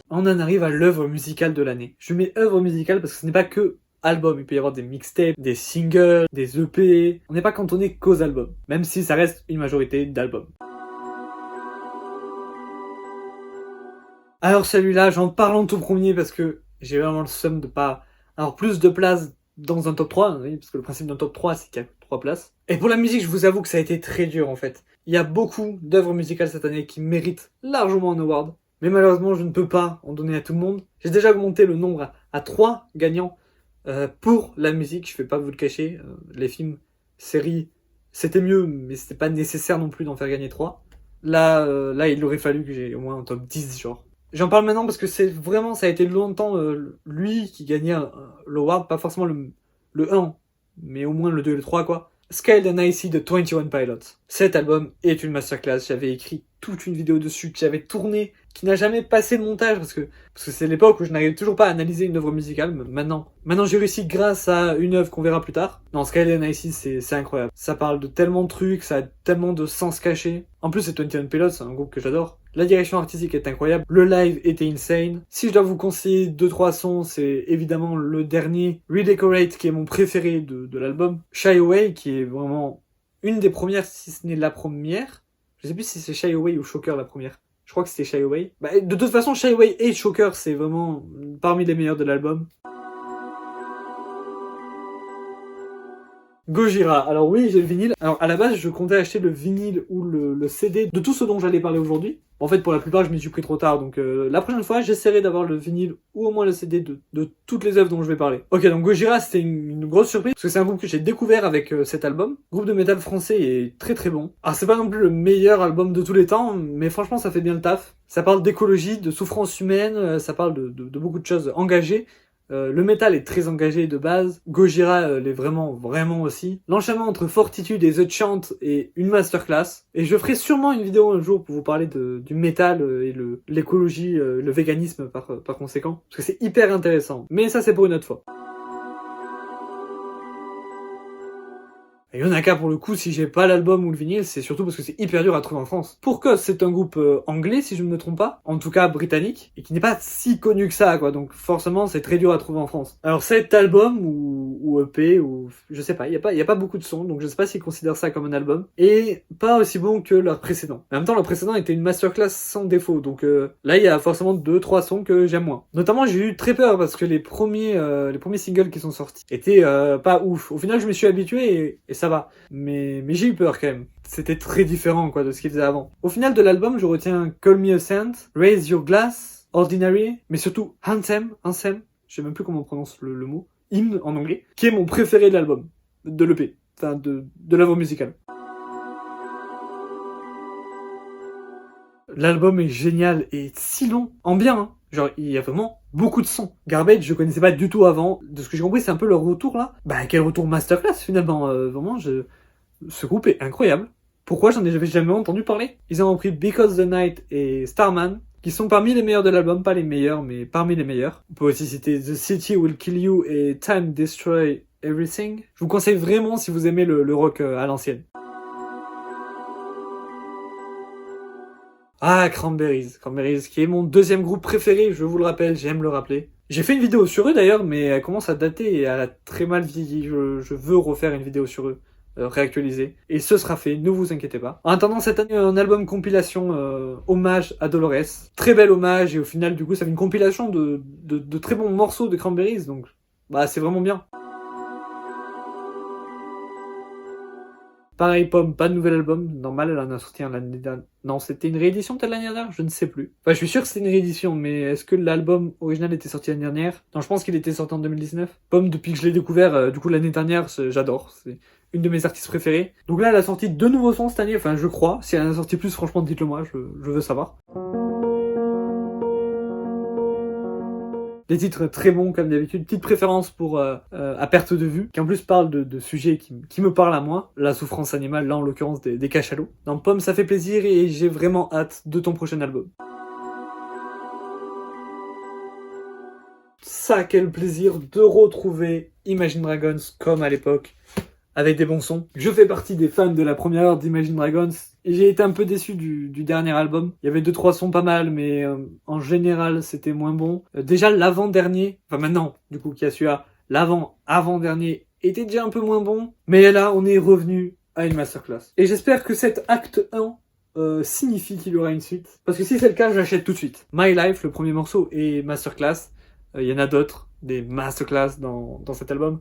On en arrive à l'œuvre musicale de l'année. Je mets œuvre musicale parce que ce n'est pas que album. Il peut y avoir des mixtapes, des singles, des EP. On n'est pas cantonné qu'aux albums, même si ça reste une majorité d'albums. Alors celui-là, j'en parle en tout premier parce que j'ai vraiment le seum de pas avoir plus de place dans un top 3, oui, parce que le principe d'un top 3, c'est qu'il y a 3 places. Et pour la musique, je vous avoue que ça a été très dur en fait. Il y a beaucoup d'œuvres musicales cette année qui méritent largement un award. Mais malheureusement, je ne peux pas en donner à tout le monde. J'ai déjà augmenté le nombre à 3 gagnants pour la musique, je vais pas vous le cacher. Les films, séries, c'était mieux, mais c'était pas nécessaire non plus d'en faire gagner 3. Là, il aurait fallu que j'ai au moins un top 10, genre. J'en parle maintenant parce que c'est vraiment, ça a été longtemps lui qui gagnait l'award, pas forcément le 1, mais au moins le 2 et le 3, quoi. Skyled and Icy de 21 Pilots. Cet album est une masterclass, j'avais écrit toute une vidéo dessus que j'avais tournée, qui n'a jamais passé le montage parce que c'est l'époque où je n'arrivais toujours pas à analyser une œuvre musicale. Maintenant j'ai réussi grâce à une œuvre qu'on verra plus tard. Non, Skyled and Icy, c'est incroyable. Ça parle de tellement de trucs, ça a tellement de sens cachés. En plus, c'est 21 Pilots, c'est un groupe que j'adore. La direction artistique est incroyable. Le live était insane. Si je dois vous conseiller 2-3 sons, c'est évidemment le dernier, Redecorate, qui est mon préféré de l'album. Shy Away, qui est vraiment une des premières, si ce n'est la première. Je sais plus si c'est Shy Away ou Shocker la première. Je crois que c'était Shy Away. De toute façon, Shy Away et Shocker, c'est vraiment parmi les meilleurs de l'album. Gojira. Alors oui, j'ai le vinyle. Alors à la base, je comptais acheter le vinyle ou le CD de tout ce dont j'allais parler aujourd'hui. En fait, pour la plupart, je m'y suis pris trop tard. Donc la prochaine fois, j'essaierai d'avoir le vinyle ou au moins le CD de toutes les œuvres dont je vais parler. Ok, donc Gojira, c'était une grosse surprise parce que c'est un groupe que j'ai découvert avec cet album. Groupe de métal français est très très bon. Alors c'est pas non plus le meilleur album de tous les temps, mais franchement, ça fait bien le taf. Ça parle d'écologie, de souffrance humaine, ça parle de beaucoup de choses engagées. Le métal est très engagé de base. Gojira l'est vraiment aussi. L'enchaînement entre Fortitude et The Chant est une masterclass. Et je ferai sûrement une vidéo un jour pour vous parler du métal et l'écologie, le véganisme par conséquent. Parce que c'est hyper intéressant. Mais ça, c'est pour une autre fois. Et Yonaka, pour le coup, si j'ai pas l'album ou le vinyle, c'est surtout parce que c'est hyper dur à trouver en France. Pourquoi c'est un groupe anglais, si je ne me trompe pas, en tout cas britannique, et qui n'est pas si connu que ça, quoi. Donc forcément, c'est très dur à trouver en France. Alors cet album, ou EP, ou je sais pas, il y a pas beaucoup de sons, donc je sais pas s'ils considèrent ça comme un album, et pas aussi bon que leur précédent. En même temps, leur précédent était une masterclass sans défaut, donc là, il y a forcément 2-3 sons que j'aime moins. Notamment, j'ai eu très peur parce que les premiers singles qui sont sortis étaient pas ouf. Au final, je me suis habitué et ça va. Mais j'ai eu peur quand même. C'était très différent quoi de ce qu'ils faisaient avant. Au final de l'album, je retiens Call Me a Saint, Raise Your Glass, Ordinary, mais surtout Anthem, je sais même plus comment on prononce le mot, hymne en anglais, qui est mon préféré de l'album, de l'EP, enfin de l'œuvre musicale. L'album est génial et si long, en bien, hein. Genre, il y a vraiment beaucoup de sons. Garbage, je connaissais pas du tout avant. De ce que j'ai compris, c'est un peu leur retour, là. Bah, quel retour masterclass, finalement. Vraiment, ce groupe est incroyable. Pourquoi j'en ai jamais entendu parler? Ils ont repris Because the Night et Starman, qui sont parmi les meilleurs de l'album. Pas les meilleurs, mais parmi les meilleurs. On peut aussi citer The City Will Kill You et Time Destroy Everything. Je vous conseille vraiment si vous aimez le rock à l'ancienne. Ah, Cranberries, qui est mon deuxième groupe préféré, je vous le rappelle, j'aime le rappeler. J'ai fait une vidéo sur eux d'ailleurs, mais elle commence à dater et elle a très mal vieilli. Je veux refaire une vidéo sur eux, réactualisée. Et ce sera fait, ne vous inquiétez pas. En attendant, cette année, un album compilation hommage à Dolores. Très bel hommage et au final, du coup, ça fait une compilation de très bons morceaux de Cranberries, donc bah c'est vraiment bien. Pareil, Pomme, pas de nouvel album. Normal, elle en a sorti un l'année dernière. Non, c'était une réédition peut-être l'année dernière? Je ne sais plus. Enfin, je suis sûr que c'était une réédition, mais est-ce que l'album original était sorti l'année dernière? Non, je pense qu'il était sorti en 2019. Pomme, depuis que je l'ai découvert, du coup, l'année dernière, j'adore. C'est une de mes artistes préférées. Donc là, elle a sorti 2 nouveaux sons cette année, enfin, je crois. Si elle en a sorti plus, franchement, dites-le moi, je veux savoir. Des titres très bons comme d'habitude, petite préférence pour À perte de vue, qui en plus parle de sujets qui me parlent à moi, la souffrance animale, là en l'occurrence des cachalots. Dans Pomme, ça fait plaisir et j'ai vraiment hâte de ton prochain album. Ça, quel plaisir de retrouver Imagine Dragons comme à l'époque, avec des bons sons. Je fais partie des fans de la première heure d'Imagine Dragons, et j'ai été un peu déçu du dernier album. Il y avait 2-3 sons pas mal, mais en général, c'était moins bon. Déjà, l'avant-dernier, enfin maintenant, du coup, qui a su à l'avant-avant-dernier, était déjà un peu moins bon. Mais là, on est revenu à une masterclass. Et j'espère que cet acte 1 signifie qu'il y aura une suite. Parce que si c'est le cas, je l'achète tout de suite. My Life, le premier morceau, est masterclass. Il y en a d'autres, des masterclass dans cet album.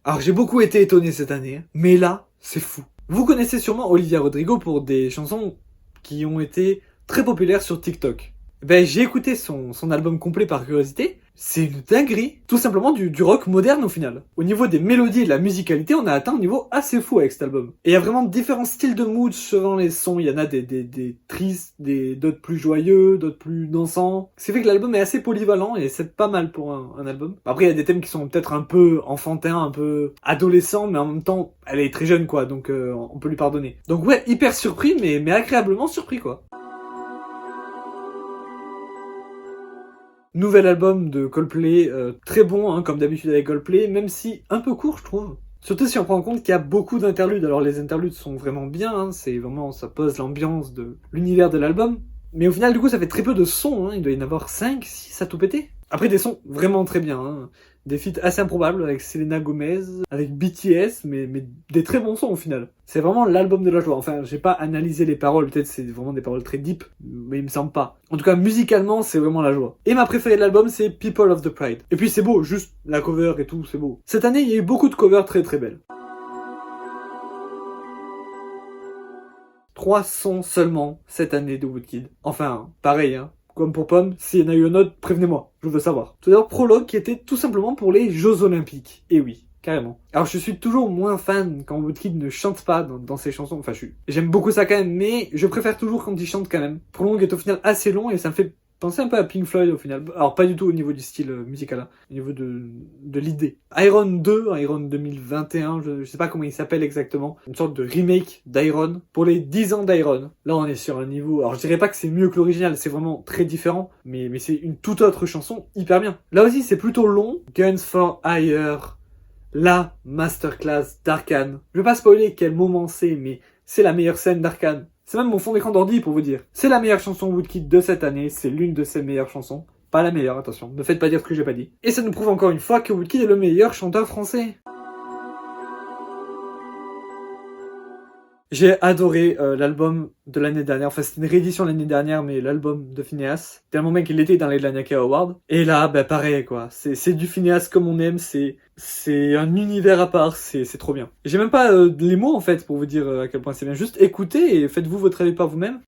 Alors j'ai beaucoup été étonné cette année, mais là, c'est fou. Vous connaissez sûrement Olivia Rodrigo pour des chansons qui ont été très populaires sur TikTok. Ben j'ai écouté son album complet par curiosité, c'est une dinguerie, tout simplement du rock moderne au final. Au niveau des mélodies et de la musicalité, on a atteint un niveau assez fou avec cet album. Et il y a vraiment différents styles de mood selon les sons, il y en a des tristes, d'autres plus joyeux, d'autres plus dansants. C'est fait que l'album est assez polyvalent et c'est pas mal pour un album. Après il y a des thèmes qui sont peut-être un peu enfantins, un peu adolescents, mais en même temps elle est très jeune quoi, donc on peut lui pardonner. Donc ouais, hyper surpris mais agréablement surpris quoi. Nouvel album de Coldplay, très bon, hein, comme d'habitude avec Coldplay, même si un peu court, je trouve. Surtout si on prend en compte qu'il y a beaucoup d'interludes. Alors les interludes sont vraiment bien, hein, c'est vraiment, ça pose l'ambiance de l'univers de l'album. Mais au final, du coup, ça fait très peu de sons, hein, il doit y en avoir 5, 6 à tout péter. Après, des sons vraiment très bien, hein. Des feats assez improbables avec Selena Gomez, avec BTS, mais des très bons sons au final. C'est vraiment l'album de la joie. Enfin, j'ai pas analysé les paroles, peut-être c'est vraiment des paroles très deep, mais il me semble pas. En tout cas, musicalement, c'est vraiment la joie. Et ma préférée de l'album, c'est People of the Pride. Et puis c'est beau, juste la cover et tout, c'est beau. Cette année, il y a eu beaucoup de covers très très belles. 3 sons seulement cette année de Woodkid. Enfin, pareil, hein. Comme pour Pomme, s'il y en a eu un autre, prévenez-moi, je veux savoir. Tout d'abord, Prologue qui était tout simplement pour les Jeux Olympiques. Et oui, carrément. Alors je suis toujours moins fan quand Woodkid ne chante pas dans ses chansons, enfin j'aime beaucoup ça quand même, mais je préfère toujours quand il chante quand même. Prologue est au final assez long et ça me fait penser un peu à Pink Floyd au final. Alors pas du tout au niveau du style musical, hein, au niveau de l'idée. Iron 2, Iron 2021, je sais pas comment il s'appelle exactement, une sorte de remake d'Iron pour les 10 ans d'Iron. Là on est sur un niveau, alors je dirais pas que c'est mieux que l'original, c'est vraiment très différent, mais c'est une toute autre chanson hyper bien. Là aussi c'est plutôt long, Guns for Hire, la masterclass d'Arcane. Je vais pas spoiler quel moment c'est, mais c'est la meilleure scène d'Arcane. C'est même mon fond d'écran d'ordi pour vous dire. C'est la meilleure chanson Woodkid de cette année, c'est l'une de ses meilleures chansons. Pas la meilleure, attention, ne faites pas dire ce que j'ai pas dit. Et ça nous prouve encore une fois que Woodkid est le meilleur chanteur français. J'ai adoré l'album de l'année dernière, enfin c'était une réédition l'année dernière, mais l'album de Finneas, tellement bien qu'il était dans les Lanyaka Awards. Et là, bah pareil quoi, c'est du Finneas comme on aime, c'est un univers à part, c'est trop bien. J'ai même pas les mots en fait pour vous dire à quel point c'est bien, juste écoutez et faites-vous votre avis par vous-même.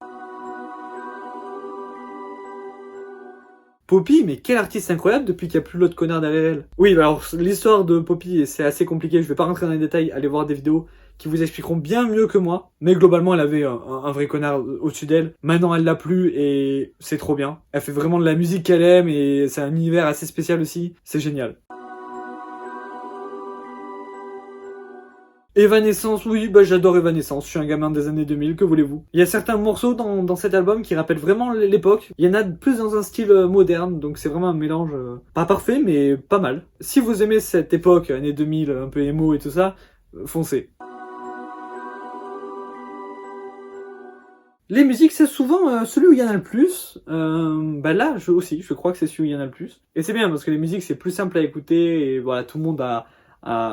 Poppy, mais quel artiste incroyable depuis qu'il n'y a plus l'autre connard derrière elle. Oui, bah alors l'histoire de Poppy, c'est assez compliqué, je vais pas rentrer dans les détails, allez voir des vidéos qui vous expliqueront bien mieux que moi. Mais globalement, elle avait un vrai connard au-dessus d'elle. Maintenant, elle l'a plus et c'est trop bien. Elle fait vraiment de la musique qu'elle aime et c'est un univers assez spécial aussi. C'est génial. Evanescence, oui, bah j'adore Evanescence, je suis un gamin des années 2000, que voulez-vous. Il y a certains morceaux dans cet album qui rappellent vraiment l'époque, il y en a plus dans un style moderne, donc c'est vraiment un mélange pas parfait, mais pas mal. Si vous aimez cette époque, années 2000, un peu émo et tout ça, foncez. Les musiques, c'est souvent celui où il y en a le plus. Bah là, je crois que c'est celui où il y en a le plus. Et c'est bien, parce que les musiques, c'est plus simple à écouter, et voilà, tout le monde a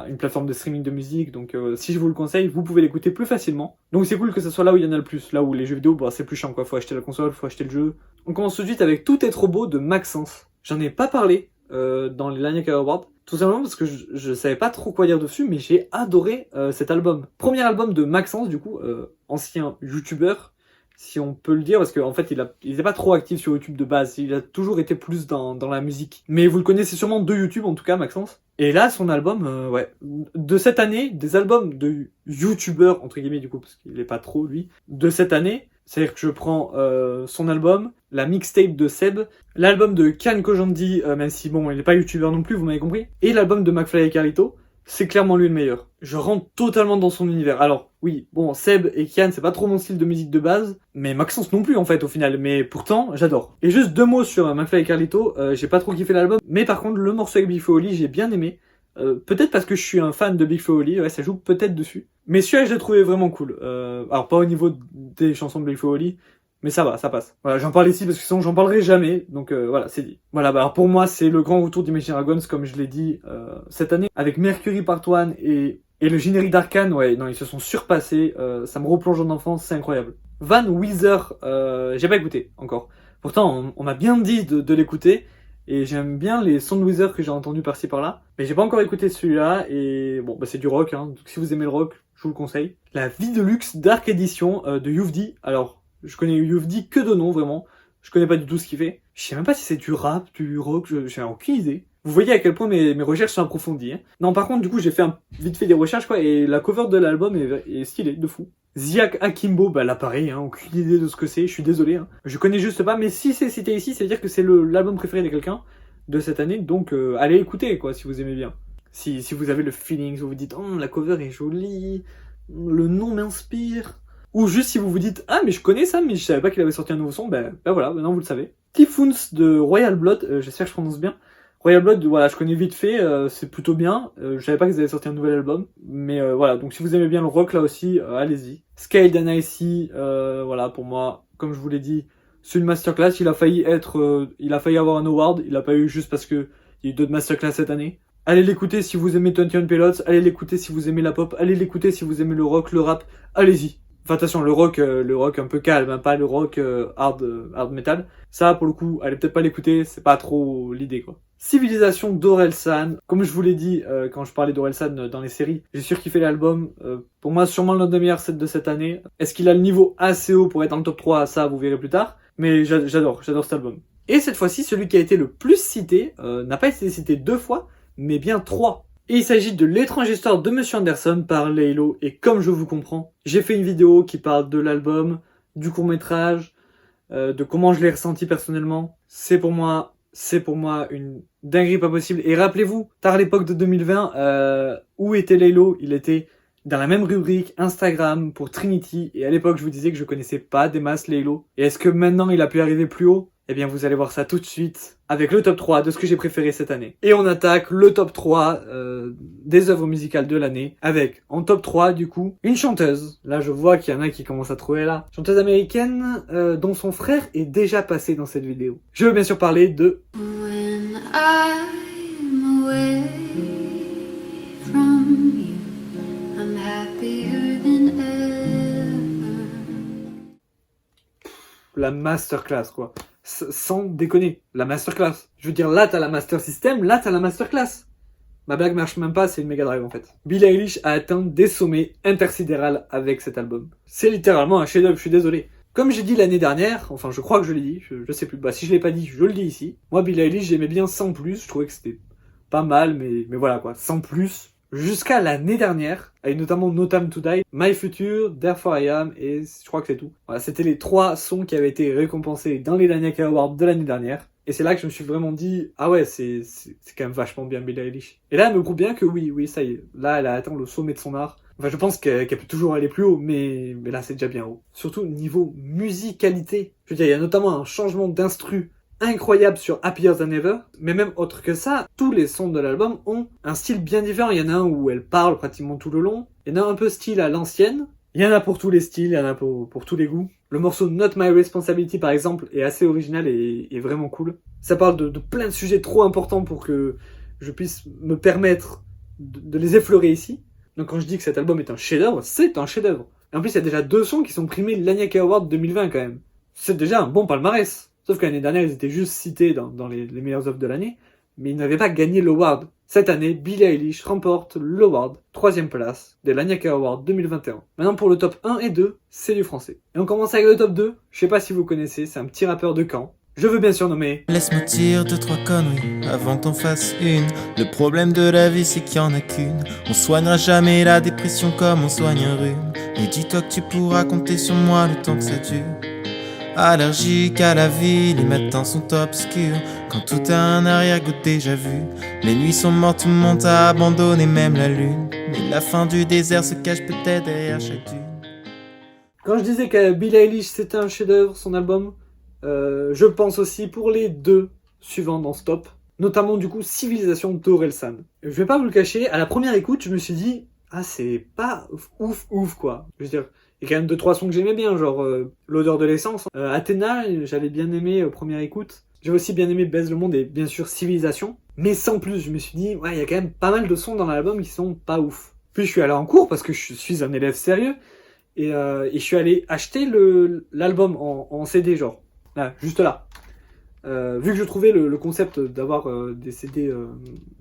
une plateforme de streaming de musique, donc si je vous le conseille, vous pouvez l'écouter plus facilement. Donc c'est cool que ce soit là où il y en a le plus, là où les jeux vidéo, bah c'est plus chiant quoi, faut acheter la console, faut acheter le jeu. On commence tout de suite avec Tout est trop beau de Maxence. J'en ai pas parlé dans les Lanyaka Awards, tout simplement parce que je savais pas trop quoi dire dessus, mais j'ai adoré cet album. Premier album de Maxence, du coup, ancien youtubeur, si on peut le dire, parce qu'en fait, il était pas trop actif sur YouTube de base, il a toujours été plus dans la musique. Mais vous le connaissez sûrement de YouTube, en tout cas, Maxence. Et là, son album, ouais, de cette année, des albums de YouTubeurs, entre guillemets, du coup, parce qu'il est pas trop, lui, de cette année, c'est-à-dire que je prends son album, la mixtape de Seb, l'album de Kian Kojandi, même si, bon, il est pas YouTuber non plus, vous m'avez compris, et l'album de McFly et Carlito, c'est clairement lui le meilleur. Je rentre totalement dans son univers. Alors, oui, bon, Seb et Kian, c'est pas trop mon style de musique de base, mais Maxence non plus, en fait, au final. Mais pourtant, j'adore. Et juste 2 mots sur McFly et Carlito, j'ai pas trop kiffé l'album, mais par contre, le morceau avec Big Flo et Oli, j'ai bien aimé. Peut-être parce que je suis un fan de Big Flo et Oli, ouais, ça joue peut-être dessus. Mais celui-là, je l'ai trouvé vraiment cool. Alors, pas au niveau des chansons de Big Flo et Oli, mais ça va, ça passe. Voilà, j'en parle ici parce que sinon j'en parlerai jamais, donc voilà, c'est dit. Voilà, bah alors pour moi, c'est le grand retour d'Imagine Dragons, comme je l'ai dit cette année, avec Mercury Part 1 et le générique d'Arcane, ouais, non, ils se sont surpassés, ça me replonge en enfance, c'est incroyable. Van Weezer, j'ai pas écouté encore. Pourtant, on m'a bien dit de l'écouter, et j'aime bien les sons de Weezer que j'ai entendus par-ci par-là, mais j'ai pas encore écouté celui-là, et bon, bah c'est du rock, hein, donc si vous aimez le rock, je vous le conseille. La vie de luxe Dark Edition de Youvdi, alors... Je connais Youvdi que de nom, vraiment. Je connais pas du tout ce qu'il fait. Je sais même pas si c'est du rap, du rock, j'ai aucune idée. Vous voyez à quel point mes recherches sont approfondies. Hein. Non, par contre, du coup, j'ai fait vite fait des recherches, quoi, et la cover de l'album est stylée, de fou. Ziak Akimbo, bah là pareil, hein, aucune idée de ce que c'est, je suis désolé. Hein. Je connais juste pas, mais si c'est cité ici, ça veut dire que c'est l'album préféré de quelqu'un de cette année, donc allez écouter, quoi, si vous aimez bien. Si vous avez le feeling, si vous vous dites, oh, la cover est jolie, le nom m'inspire... Ou juste si vous vous dites, ah mais je connais ça, mais je savais pas qu'il avait sorti un nouveau son, ben voilà, maintenant vous le savez. Typhoons de Royal Blood, j'espère que je prononce bien. Royal Blood, voilà, je connais vite fait, c'est plutôt bien. Je savais pas qu'ils avaient sorti un nouvel album, mais voilà, donc si vous aimez bien le rock là aussi, allez-y. Scaled and Icy, voilà, pour moi, comme je vous l'ai dit, c'est une masterclass, il a failli avoir un award, il a pas eu juste parce que il y a eu d'autres masterclass cette année. Allez l'écouter si vous aimez 21 Pilots, allez l'écouter si vous aimez la pop, allez l'écouter si vous aimez le rock, le rap, allez-y. Enfin attention, le rock un peu calme, hein, pas le rock hard metal. Ça, pour le coup, allez peut-être pas l'écouter, c'est pas trop l'idée, quoi. Civilisation d'Orelsan. Comme je vous l'ai dit quand je parlais d'Orelsan dans les séries, j'ai surkiffé l'album. Pour moi, sûrement l'un des meilleurs sets de cette année. Est-ce qu'il a le niveau assez haut pour être dans le top 3? Ça, vous verrez plus tard. Mais j'adore cet album. Et cette fois-ci, celui qui a été le plus cité n'a pas été cité 2 fois, mais bien 3. Et il s'agit de L'étrange histoire de Monsieur Anderson par Laylo. Et comme je vous comprends, j'ai fait une vidéo qui parle de l'album, du court-métrage, de comment je l'ai ressenti personnellement. C'est pour moi une dinguerie pas possible. Et rappelez-vous, tard à l'époque de 2020, où était Laylo? Il était dans la même rubrique Instagram pour Trinity. Et à l'époque, je vous disais que je connaissais pas des masses Laylo. Et est-ce que maintenant il a pu arriver plus haut? Eh bien, vous allez voir ça tout de suite avec le top 3 de ce que j'ai préféré cette année. Et on attaque le top 3 des œuvres musicales de l'année avec, en top 3, du coup, une chanteuse. Là, je vois qu'il y en a qui commencent à trouver là. Chanteuse américaine dont son frère est déjà passé dans cette vidéo. Je veux bien sûr parler de... When I'm away from you, I'm happier than ever. La masterclass, quoi. Sans déconner, la masterclass. Je veux dire, là t'as la master system, là t'as la masterclass. Ma blague marche même pas, c'est une Mega Drive en fait. Billie Eilish a atteint des sommets intersidérales avec cet album. C'est littéralement un chef-d'œuvre, je suis désolé. Comme j'ai dit l'année dernière, enfin je crois que je l'ai dit, je sais plus, bah si je l'ai pas dit, je le dis ici. Moi Billie Eilish j'aimais bien sans plus, je trouvais que c'était pas mal, mais voilà quoi, sans plus. Jusqu'à l'année dernière, avec notamment No Time to Die, My Future, Therefore I Am, et je crois que c'est tout. Voilà, c'était les 3 sons qui avaient été récompensés dans les Lanyaka Awards de l'année dernière. Et c'est là que je me suis vraiment dit, ah ouais, c'est quand même vachement bien Billie Eilish. Et là, elle me prouve bien que oui, ça y est. Là, elle a atteint le sommet de son art. Enfin, je pense qu'elle peut toujours aller plus haut, mais là, c'est déjà bien haut. Surtout niveau musicalité. Je veux dire, il y a notamment un changement d'instru incroyable sur Happier Than Ever, mais même autre que ça, tous les sons de l'album ont un style bien différent. Il y en a un où elle parle pratiquement tout le long, il y en a un peu style à l'ancienne, il y en a pour tous les styles, il y en a pour tous les goûts. Le morceau Not My Responsibility par exemple est assez original et vraiment cool. Ça parle de plein de sujets trop importants pour que je puisse me permettre de les effleurer ici. Donc quand je dis que cet album est un chef-d'œuvre, c'est un chef-d'œuvre. Et en plus il y a déjà 2 sons qui sont primés Lanyaka Award 2020 quand même. C'est déjà un bon palmarès. Sauf que l'année dernière, ils étaient juste cités dans les meilleures œuvres de l'année, mais ils n'avaient pas gagné l'award. Cette année, Billie Eilish remporte l'award, 3ème place, des Lanyaka Awards 2021. Maintenant, pour le top 1 et 2, c'est du français. Et on commence avec le top 2, je sais pas si vous connaissez, c'est un petit rappeur de Caen. Je veux bien sûr nommer... Laisse-moi dire 2-3 conneries avant que t'en fasses une. Le problème de la vie c'est qu'il y en a qu'une. On soignera jamais la dépression comme on soigne un rhume. Et dis-toi que tu pourras compter sur moi le temps que ça dure. Allergique à la vie, les matins sont obscurs. Quand tout a un arrière-goût déjà vu. Les nuits sont mortes, tout le monde a abandonné, même la lune. Mais la fin du désert se cache peut-être derrière chaque dune. Quand je disais que Billie Eilish c'était un chef-d'œuvre, son album, je pense aussi pour les 2 suivants dans ce top. Notamment du coup Civilisation d'Orelsan. Je vais pas vous le cacher, à la première écoute je me suis dit, ah c'est pas ouf quoi. Je veux dire, il y a quand même 2-3 sons que j'aimais bien, genre L'odeur de l'essence. Athéna, j'avais bien aimé première écoute. J'ai aussi bien aimé Baise le monde et bien sûr Civilisation. Mais sans plus, je me suis dit, ouais, il y a quand même pas mal de sons dans l'album qui sont pas ouf. Puis je suis allé en cours parce que je suis un élève sérieux. Et je suis allé acheter l'album en CD, genre. Là, juste là. Vu que je trouvais le concept d'avoir des CD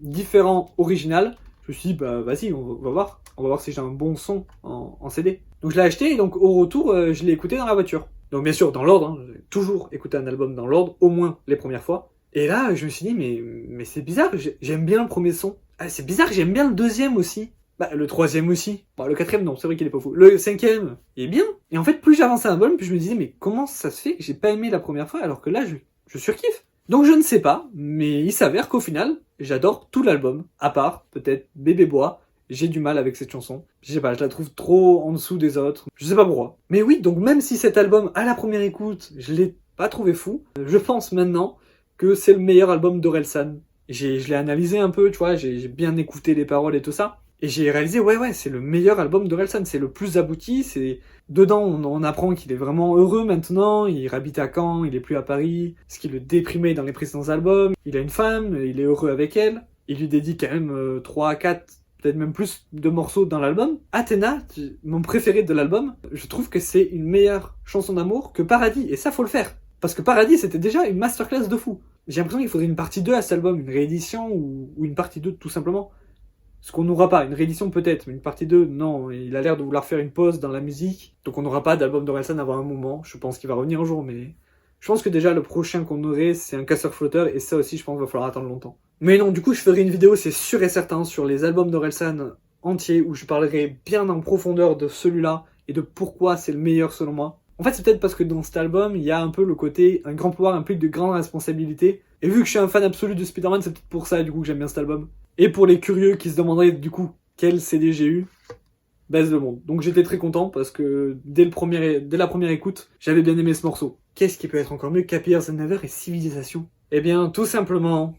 différents, original, je me suis dit, bah vas-y, on va voir. On va voir si j'ai un bon son en CD. Donc je l'ai acheté et donc au retour, je l'ai écouté dans la voiture. Donc bien sûr, dans l'ordre, hein, j'ai toujours écouté un album dans l'ordre, au moins les premières fois. Et là, je me suis dit, mais c'est bizarre, j'aime bien le premier son. Ah, c'est bizarre, j'aime bien le deuxième aussi. Bah, le 3ème aussi. Bon, le 4ème, non, c'est vrai qu'il est pas fou. Le 5ème, il est bien. Et en fait, plus j'avançais à l'album, plus je me disais, mais comment ça se fait que j'ai pas aimé la première fois alors que là, je surkiffe. Donc je ne sais pas, mais il s'avère qu'au final, j'adore tout l'album. À part, peut-être, Bébé Bois. J'ai du mal avec cette chanson. Je sais pas, je la trouve trop en dessous des autres. Je sais pas pourquoi. Mais oui, donc même si cet album, à la première écoute, je l'ai pas trouvé fou, je pense maintenant que c'est le meilleur album d'Orelsan. Je l'ai analysé un peu, tu vois, j'ai bien écouté les paroles et tout ça. Et j'ai réalisé, ouais, c'est le meilleur album d'Orelsan, c'est le plus abouti, c'est... Dedans, on apprend qu'il est vraiment heureux maintenant, il habite à Caen, il est plus à Paris, ce qui le déprimait dans les précédents albums, il a une femme, il est heureux avec elle. Il lui dédie quand même 3 à 4, peut-être même plus de morceaux dans l'album. Athéna, mon préféré de l'album, je trouve que c'est une meilleure chanson d'amour que Paradis, et ça faut le faire. Parce que Paradis c'était déjà une masterclass de fou. J'ai l'impression qu'il faudrait une partie 2 à cet album, une réédition ou une partie 2 tout simplement. Ce qu'on n'aura pas, une réédition peut-être, mais une partie 2, non. Il a l'air de vouloir faire une pause dans la musique, donc on n'aura pas d'album d'Orelsan avant un moment. Je pense qu'il va revenir un jour, mais je pense que déjà le prochain qu'on aurait, c'est un casseur-flotteur, et ça aussi je pense qu'il va falloir attendre longtemps. Mais non, du coup je ferai une vidéo, c'est sûr et certain, sur les albums d'Orelsan entiers, où je parlerai bien en profondeur de celui-là, et de pourquoi c'est le meilleur selon moi. En fait, c'est peut-être parce que dans cet album, il y a un peu le côté un grand pouvoir implique de grandes responsabilités. Et vu que je suis un fan absolu de Spider-Man, c'est peut-être pour ça du coup que j'aime bien cet album. Et pour les curieux qui se demanderaient du coup quel CD j'ai eu, baise le monde. Donc j'étais très content parce que dès la première écoute, j'avais bien aimé ce morceau. Qu'est-ce qui peut être encore mieux qu'Happier Than Ever et Civilisation? Eh bien, tout simplement...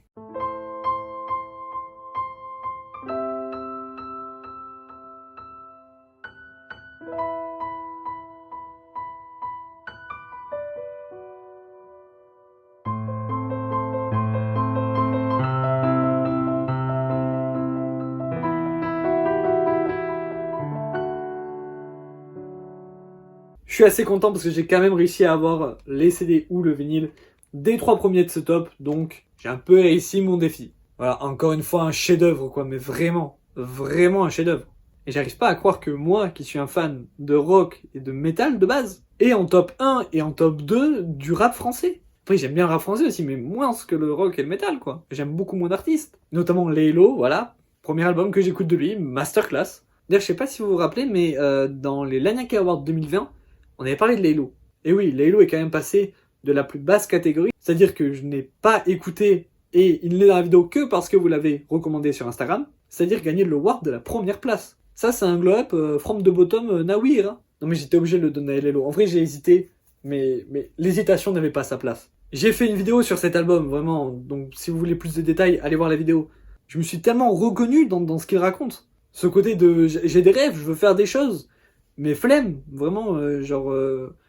Je suis assez content parce que j'ai quand même réussi à avoir les CD ou le vinyle des 3 premiers de ce top, donc j'ai un peu réussi mon défi. Voilà, encore une fois un chef-d'œuvre quoi, mais vraiment, vraiment un chef-d'œuvre. Et j'arrive pas à croire que moi, qui suis un fan de rock et de métal de base, est en top 1 et en top 2 du rap français. Après j'aime bien le rap français aussi, mais moins que le rock et le métal quoi. J'aime beaucoup moins d'artistes, notamment Laylo, voilà, premier album que j'écoute de lui, masterclass. D'ailleurs je sais pas si vous vous rappelez, mais dans les Lagnac Awards 2020, on avait parlé de Laylo. Et oui, Laylo est quand même passé de la plus basse catégorie, c'est-à-dire que je n'ai pas écouté et il n'est dans la vidéo que parce que vous l'avez recommandé sur Instagram, c'est-à-dire gagner le award de la première place. Ça, c'est un glow-up from the bottom nowhere. Hein. Non mais j'étais obligé de le donner à Laylo. En vrai, j'ai hésité, mais l'hésitation n'avait pas sa place. J'ai fait une vidéo sur cet album, vraiment, donc si vous voulez plus de détails, allez voir la vidéo. Je me suis tellement reconnu dans ce qu'il raconte. Ce côté de j'ai des rêves, je veux faire des choses, mais flemme, vraiment,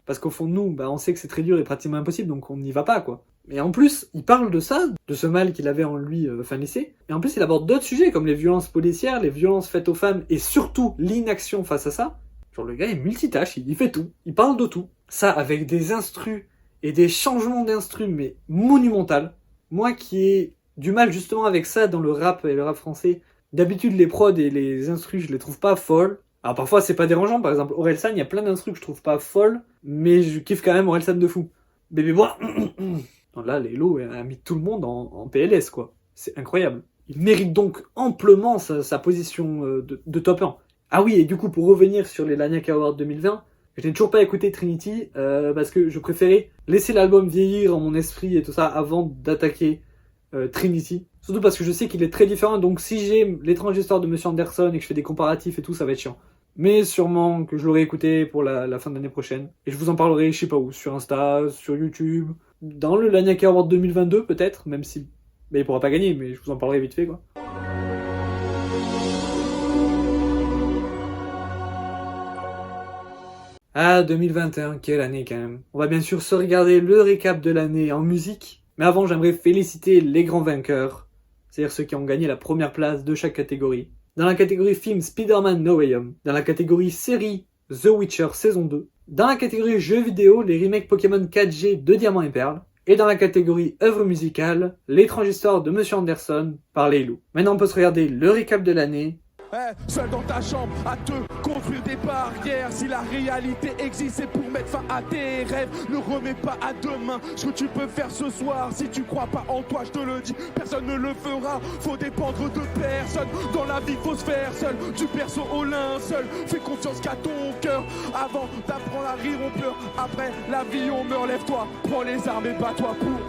parce qu'au fond de nous, on sait que c'est très dur et pratiquement impossible, donc on n'y va pas, quoi. Et en plus, il parle de ça, de ce mal qu'il avait en lui fin lycée, et en plus il aborde d'autres sujets, comme les violences policières, les violences faites aux femmes, et surtout l'inaction face à ça. Genre le gars est multitâche, il fait tout, il parle de tout. Ça avec des instrus, et des changements d'instrus, mais monumental. Moi qui ai du mal justement avec ça dans le rap et le rap français, d'habitude les prods et les instrus, je les trouve pas folles. Alors parfois c'est pas dérangeant, par exemple Orelsan, il y a plein d'instrus que je trouve pas folles, mais je kiffe quand même Orelsan de fou. Bébé bois, là Laylo a mis tout le monde en PLS quoi, c'est incroyable. Il mérite donc amplement sa position de top 1. Ah oui, et du coup pour revenir sur les Lagnac Awards 2020, je n'ai toujours pas écouté Trinity, parce que je préférais laisser l'album vieillir en mon esprit et tout ça avant d'attaquer Trinity. Surtout parce que je sais qu'il est très différent, donc si j'ai l'étrange histoire de Monsieur Anderson et que je fais des comparatifs et tout, ça va être chiant. Mais sûrement que je l'aurai écouté pour la fin de l'année prochaine. Et je vous en parlerai, je sais pas où, sur Insta, sur YouTube, dans le Lagnac Award 2022 peut-être, même si... il pourra pas gagner, mais je vous en parlerai vite fait quoi. Ah, 2021, quelle année quand même. On va bien sûr se regarder le récap de l'année en musique, mais avant j'aimerais féliciter les grands vainqueurs, c'est-à-dire ceux qui ont gagné la première place de chaque catégorie. Dans la catégorie film Spider-Man No Way Home, dans la catégorie série The Witcher saison 2, dans la catégorie jeux vidéo les remakes Pokémon 4G de Diamant et Perle, et dans la catégorie œuvre musicale, l'étrange histoire de Monsieur Anderson par Laylo. Maintenant on peut se regarder le récap de l'année. Seul dans ta chambre, à te construire des barrières. Si la réalité existe, c'est pour mettre fin à tes rêves. Ne remets pas à demain ce que tu peux faire ce soir. Si tu crois pas en toi, je te le dis, personne ne le fera. Faut dépendre de personne. Dans la vie, faut se faire seul. Du berceau au linceul. Fais confiance qu'à ton cœur. Avant d'apprendre à rire, on pleure. Après la vie, on meurt. Lève-toi, prends les armes et bats-toi pour.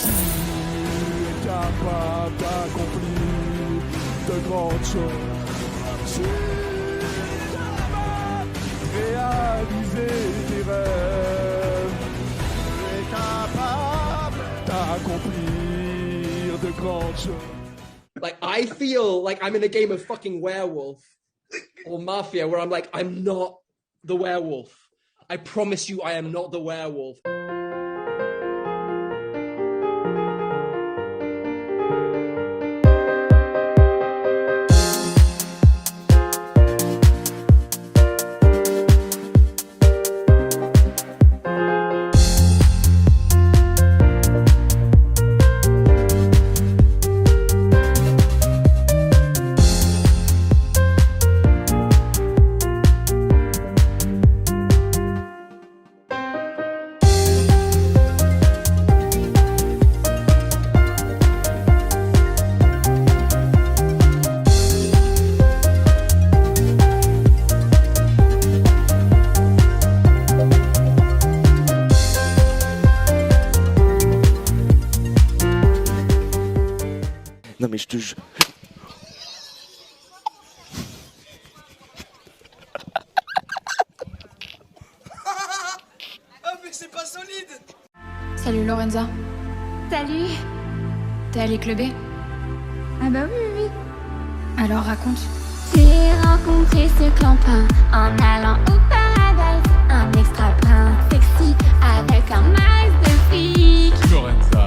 Tu es capable d'accomplir de grandes choses. Tu es capable de réaliser tes rêves. Tu es capable d'accomplir de grandes choses. Like, I feel like I'm in a game of fucking werewolf or mafia where I'm like, I'm not the werewolf. I promise you I am not the werewolf. mais je te jure. Salut Lorenza. Salut. T'es allée clubber? Ah bah oui, oui, oui. Alors raconte. J'ai rencontré ce clampin en allant au paradise. Un extra brun sexy avec un max de fric.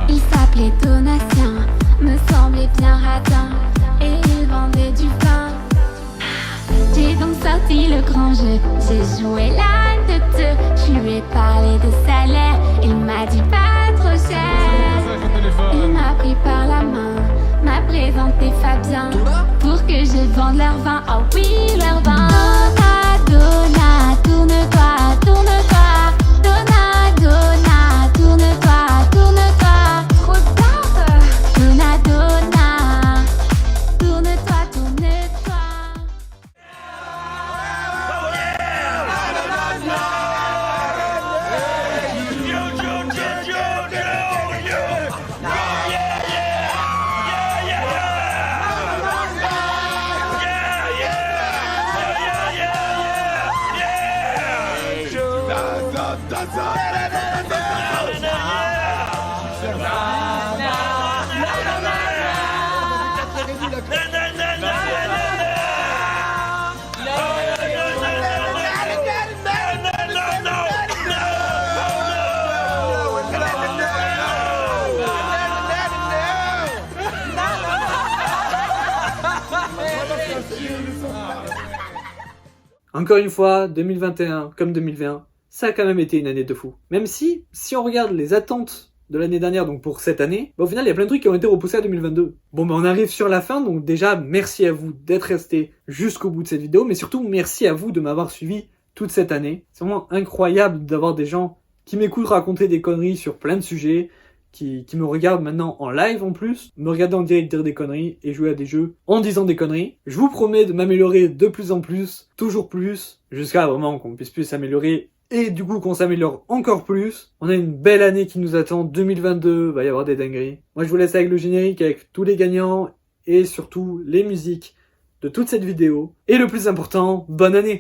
Il s'appelait Donatien, me semblait bien radin. Et il vendait du vin. J'ai donc sorti le grand jeu, j'ai joué la tête. Je lui ai parlé de salaire, il m'a dit pas trop cher. Il m'a pris par la main, m'a présenté Fabien pour que je vende leur vin, oh oui leur vin. Donna, tourne-toi, tourne-toi. Donna, Donna, tourne-toi, tourne-toi. Trop tard. Donna, Donna, tourne-toi, tourne-toi. Encore une fois, 2021 comme 2020, ça a quand même été une année de fou. Même si on regarde les attentes de l'année dernière, donc pour cette année, au final il y a plein de trucs qui ont été repoussés à 2022. Bon on arrive sur la fin, donc déjà merci à vous d'être restés jusqu'au bout de cette vidéo, mais surtout merci à vous de m'avoir suivi toute cette année. C'est vraiment incroyable d'avoir des gens qui m'écoutent raconter des conneries sur plein de sujets, qui me regardent maintenant en live en plus, me regarder en direct dire des conneries et jouer à des jeux en disant des conneries. Je vous promets de m'améliorer de plus en plus, toujours plus, jusqu'à vraiment qu'on puisse plus s'améliorer et du coup qu'on s'améliore encore plus. On a une belle année qui nous attend, 2022, va y avoir des dingueries. Moi je vous laisse avec le générique, avec tous les gagnants et surtout les musiques de toute cette vidéo. Et le plus important, bonne année!